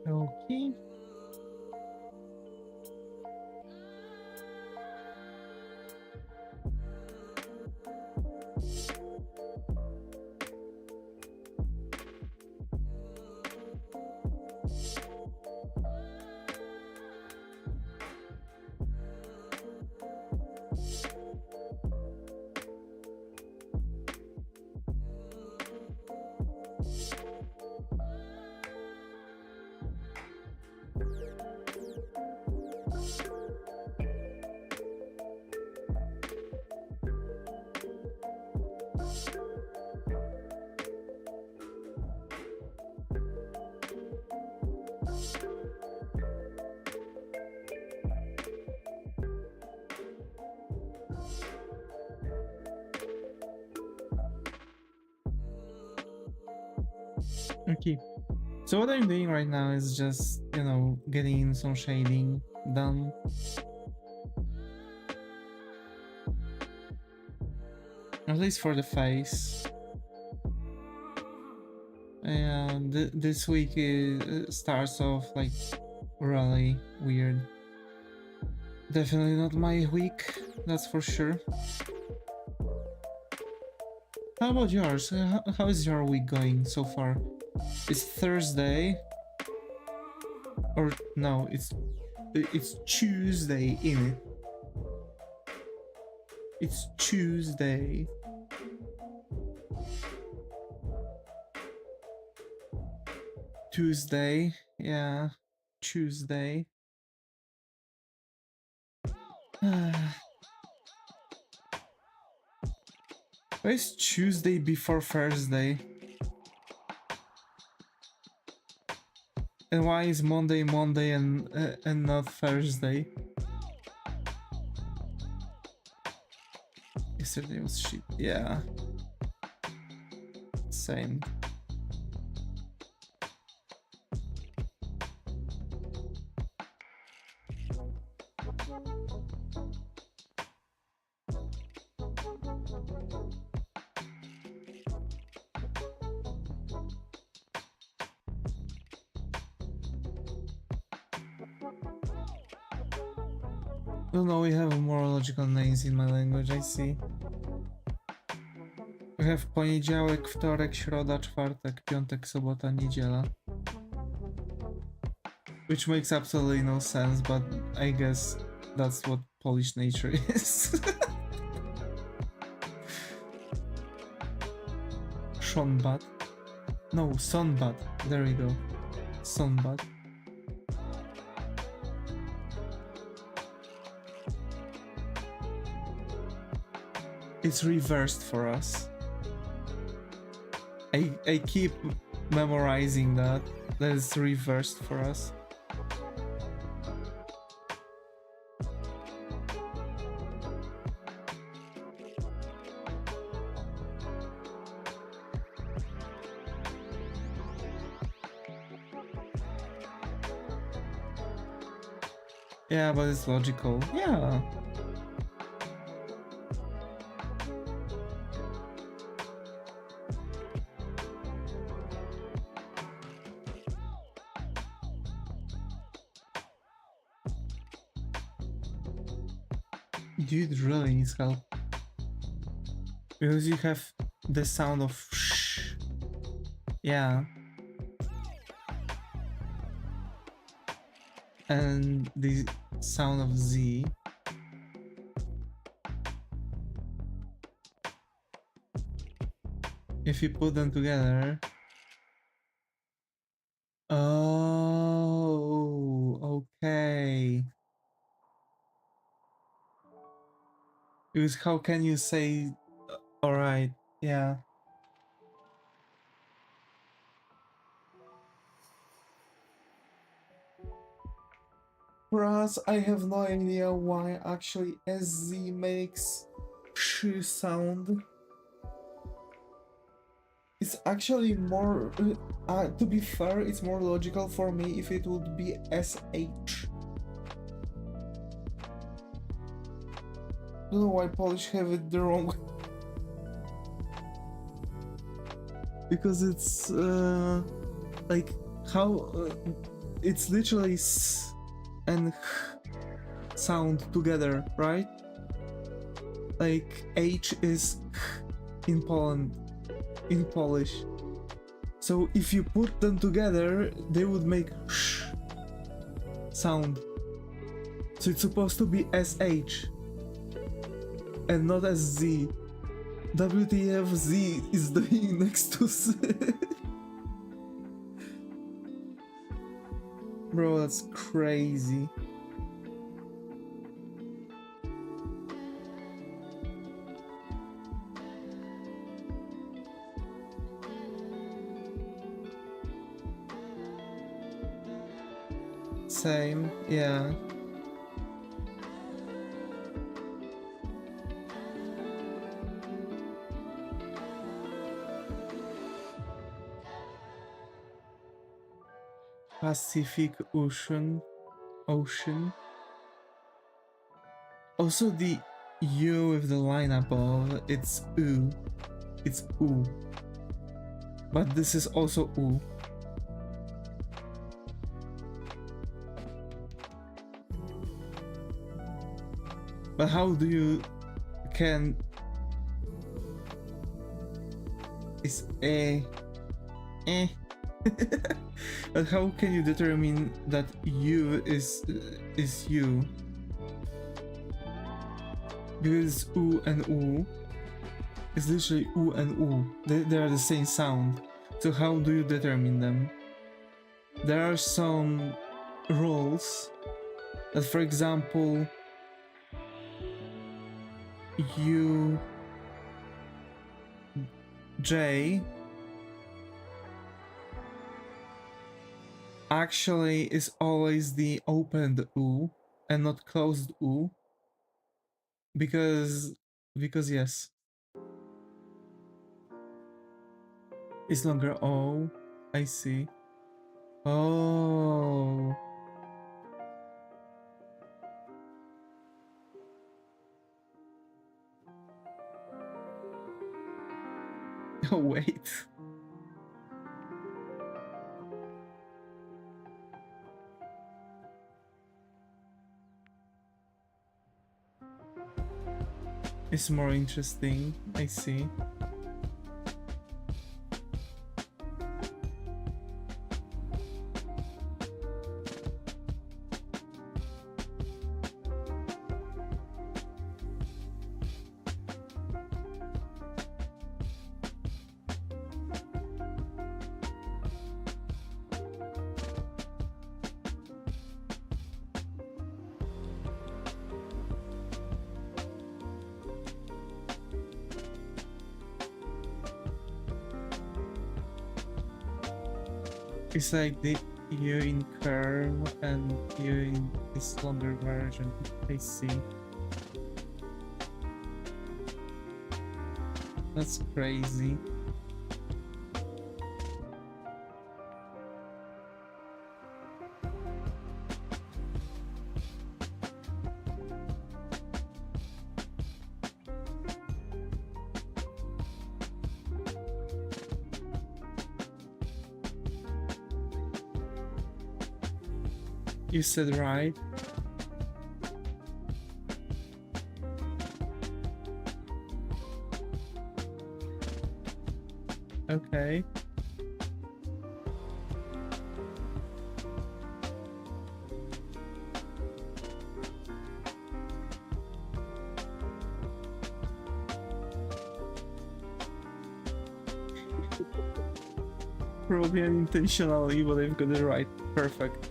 Okay. Okay. So what I'm doing right now is just, you know, getting some shading done. At least for the face. And this week starts off like really weird. Definitely not my week, that's for sure. How about yours? How is your week going so far? It's Thursday, or no? It's Tuesday, in it. It's Tuesday. Tuesday, yeah, Tuesday. Why is Tuesday before Thursday? And why is Monday and not Thursday? Yesterday was shit. Yeah. Same. Oh no, we have more logical names in my language, I see. We have poniedziałek, wtorek, środa, czwartek, piątek, sobota, niedziela. Which makes absolutely no sense, but I guess that's what Polish nature is. Szonbat. No, Sonbat. There we go. Sonbat. It's reversed for us. I keep memorizing that it's reversed for us. Yeah, but it's logical. Yeah. Dude really needs help. Because you have the sound of shh. Yeah. And the sound of Z. If you put them together. Oh, okay. Because how can you say, alright, yeah. Whereas I have no idea why actually SZ makes sh sound. It's actually more, to be fair, it's more logical for me if it would be SH. I don't know why Polish have it the wrong way. Because it's like how it's literally S and H sound together, right? Like H is H in Poland, in Polish. So if you put them together, they would make sh sound. So it's supposed to be SH and not as Z. WTF Z is doing next to S. Bro, that's crazy. Same, yeah. Pacific Ocean. Also the U with the line above, it's U. It's U. But this is also U. But how do you can it's a but how can you determine that U is U? Because U and U is literally U and U. They are the same sound. So how do you determine them? There are some rules that, for example, U J actually is always the opened U and not closed U because yes, it's longer O. I see. Oh. Oh wait. It's more interesting. I see. It's like the U in curve and U in this longer version. I see. That's crazy. You said right. Okay. Probably unintentionally, but I've got it right. Perfect.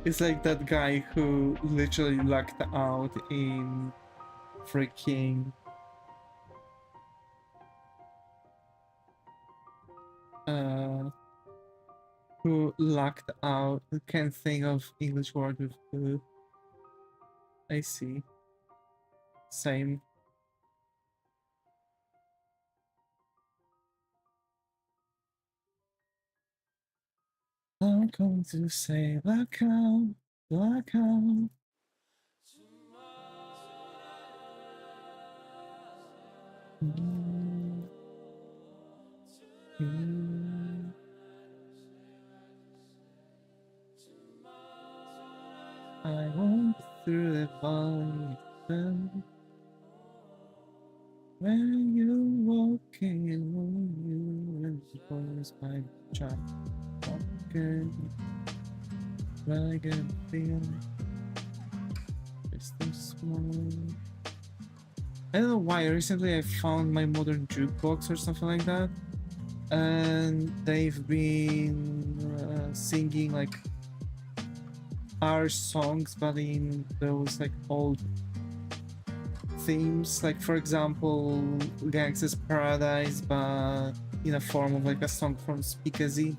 It's like that guy who literally lucked out in freaking who lucked out. I can't think of English word with I see. Same. I'm going to say blackout, blackout. I went through the valley when you walking on you and was my child walking like a feel just this one. I don't know why recently I found my modern jukebox or something like that, and they've been singing like our songs but in those like old themes, like for example Gangsta's Paradise but in a form of like a song from Speakeasy.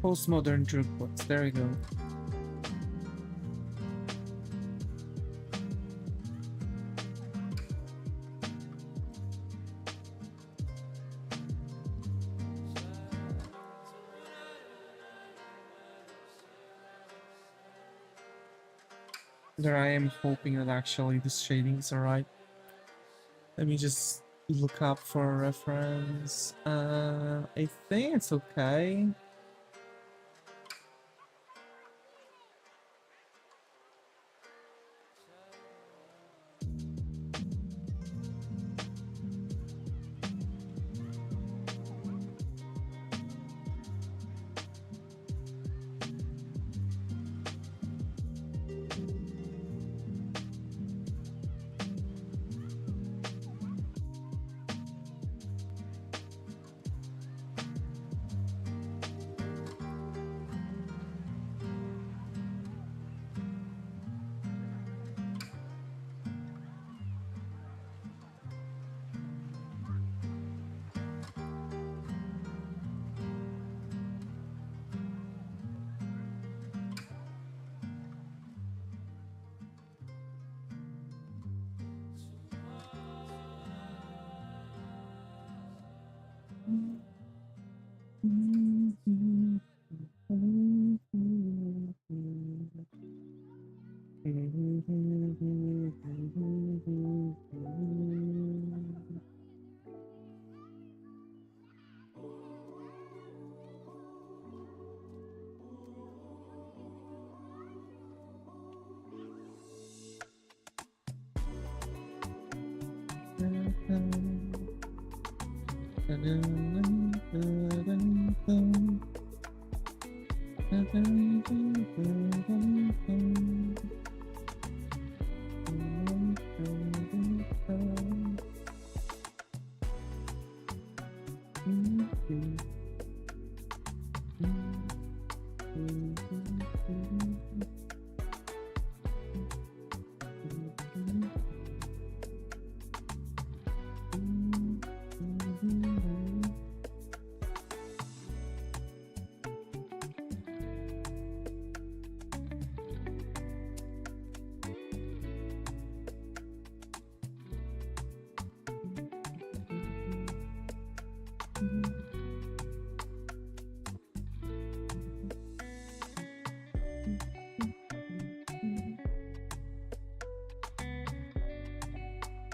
Postmodern jukebox, there you go. There I am hoping that actually the shadings are right. Let me just look up for a reference. I think it's okay.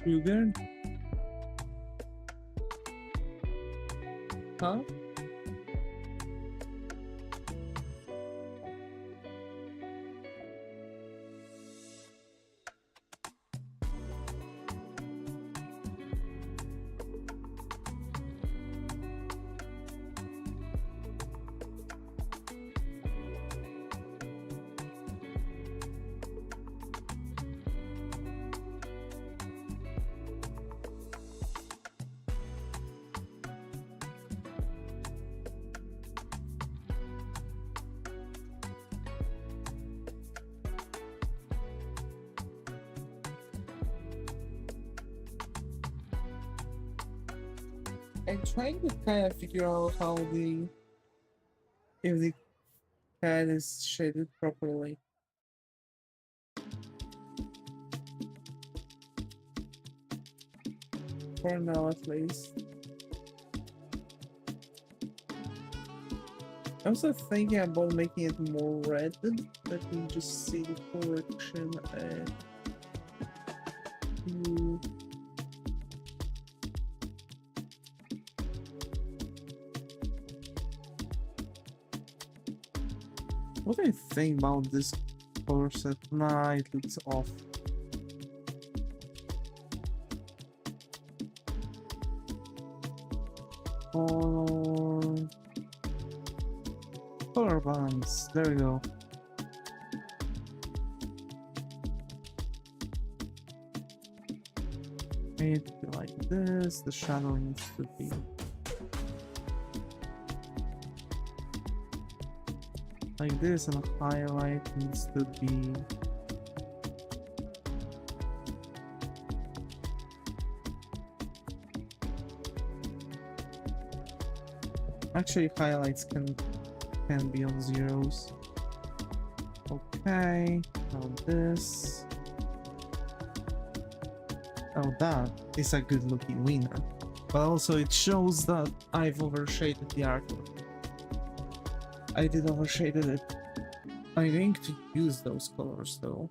You good? Huh? I'm trying to kind of figure out how if the cat is shaded properly. For now, at least. I'm also thinking about making it more red. Let me just see the correction and you. What do I think about this color set? Nah, it looks off. Color balance. There we go. It to be like this. The shadow needs to be like this, and a highlight needs to be actually highlights can be on zeros. Okay, now this. Oh, that is a good looking winner. But also it shows that I've overshaded the artwork. I did overshaded it. I'm going to use those colors though.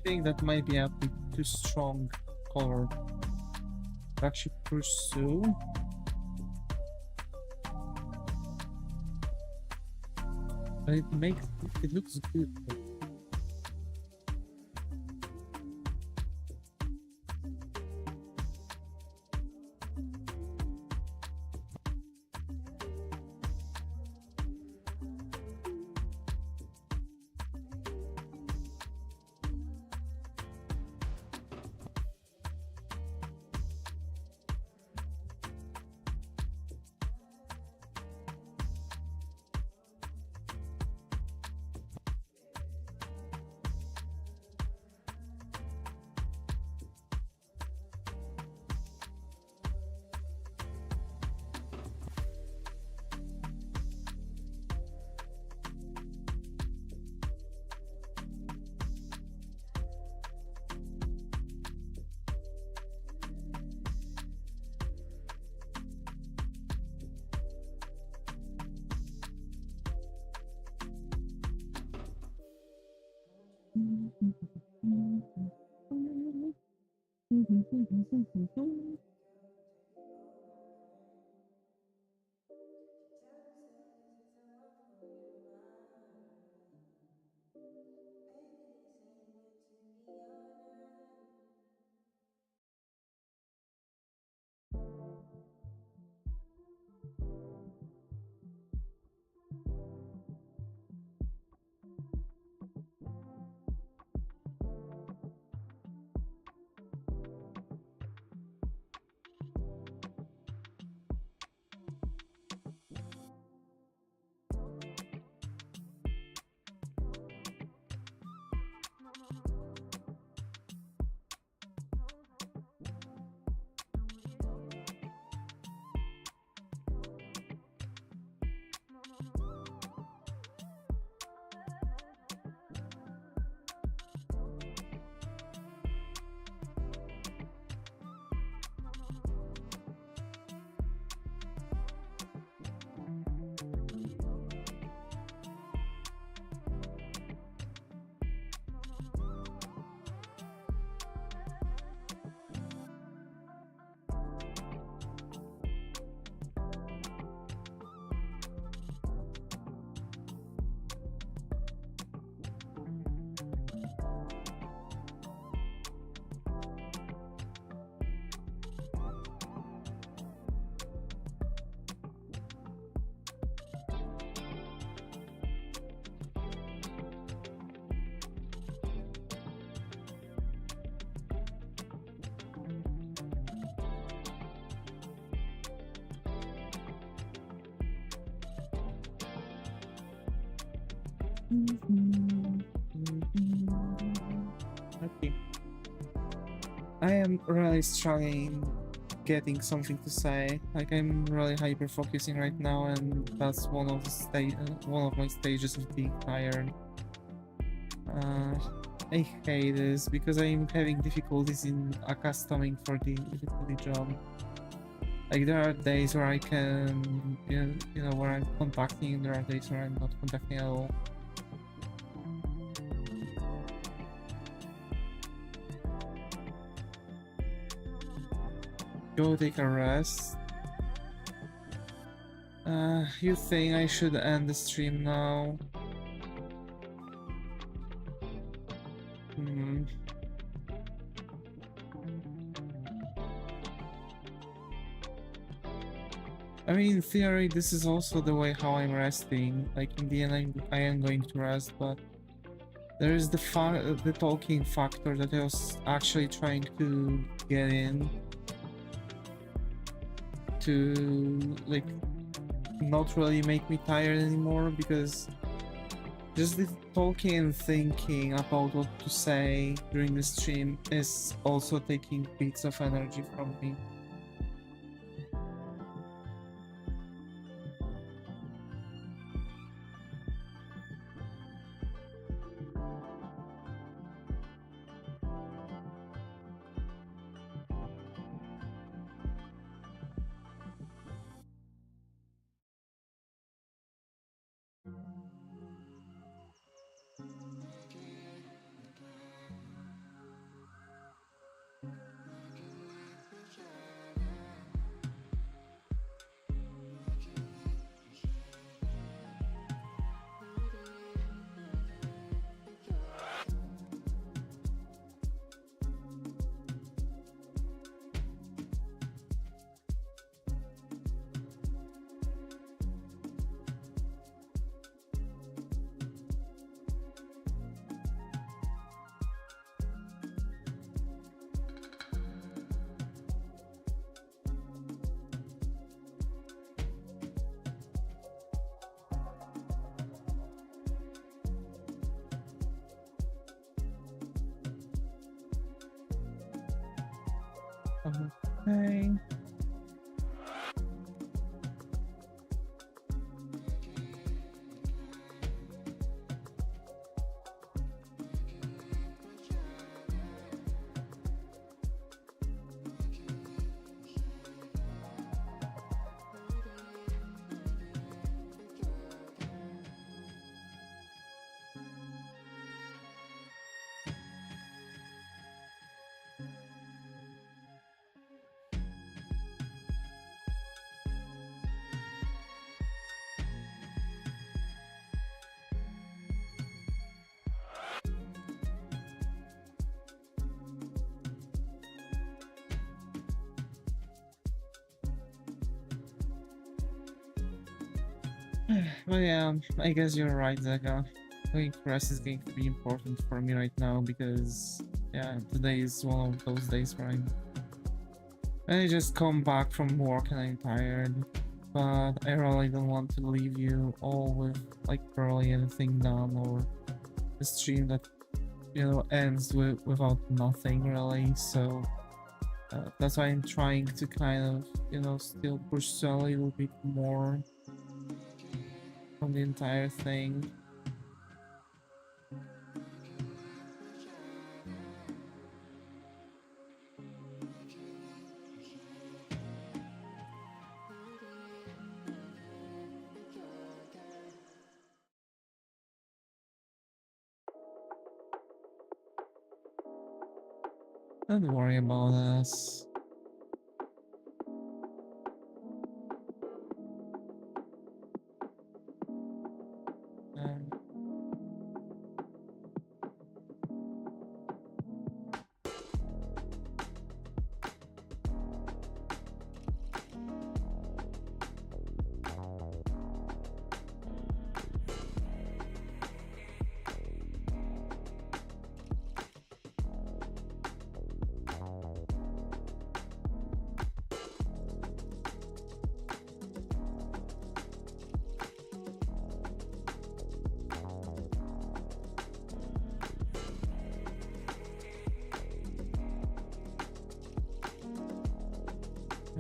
think that might be a bit too strong color to actually pursue. But it looks good. Okay. I am really struggling getting something to say. Like I'm really hyper focusing right now, and that's one of my stages of being tired. I hate this because I'm having difficulties in accustoming for the job. Like there are days where I can, you know, where I'm contacting, and there are days where I'm not contacting at all. Go take a rest. You think I should end the stream now? Hmm. I mean, in theory, this is also the way how I'm resting. Like in the end, I am going to rest, but there is the talking factor that I was actually trying to get in to like not really make me tired anymore, because just the talking and thinking about what to say during the stream is also taking bits of energy from me. Okay. But yeah, I guess you're right, Zega. Going rest is going to be important for me right now because yeah, today is one of those days where I just come back from work and I'm tired. But I really don't want to leave you all with like barely anything done or a stream that ends without nothing really. So that's why I'm trying to kind of still push a little bit more on the entire thing. Don't worry about us. Um,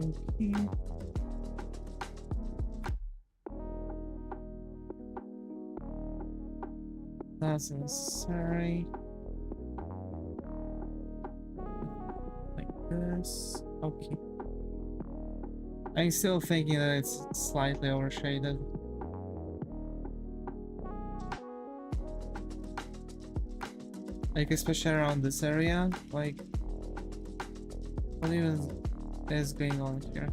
okay. That's necessary. Like this. Okay. I'm still thinking that it's slightly overshaded. Like especially around this area. Like what even is going on here?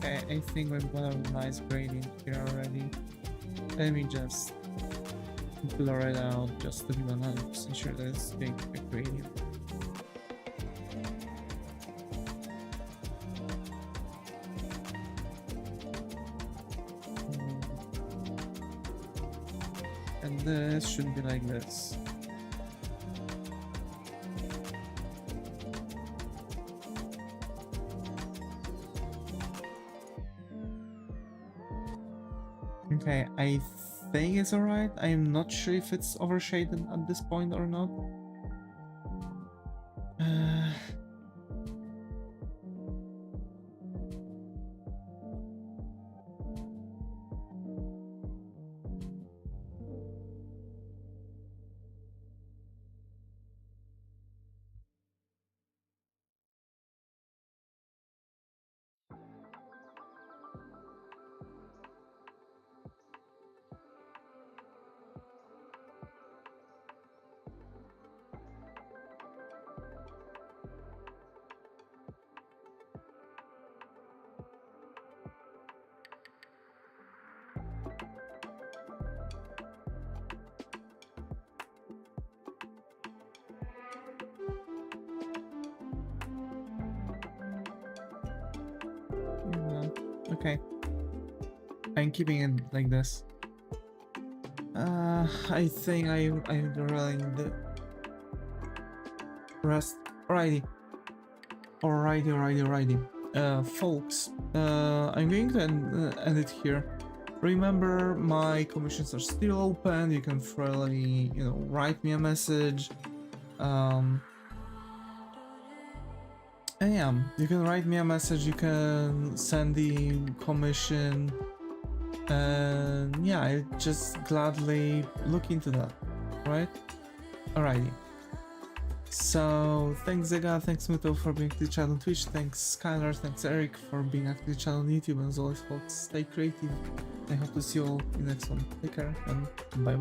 Okay, I think we've got a nice gradient here already. Let me just blur it out just to be 100% sure that it's big gradient. And this should be like this. Okay, I think it's alright. I'm not sure if it's overshaded at this point or not. Okay. I'm keeping it like this. I think I'm drilling the rest. Alrighty. Folks, I'm going to end it here. Remember, my commissions are still open. You can freely, write me a message. And yeah, you can write me a message, you can send the commission, and yeah, I just gladly look into that, right? Alrighty. So, thanks Zega, thanks Muto for being active chat on Twitch, thanks Skylar, thanks Eric for being active chat on YouTube, and as always folks, stay creative. I hope to see you all in the next one. Take care, and bye.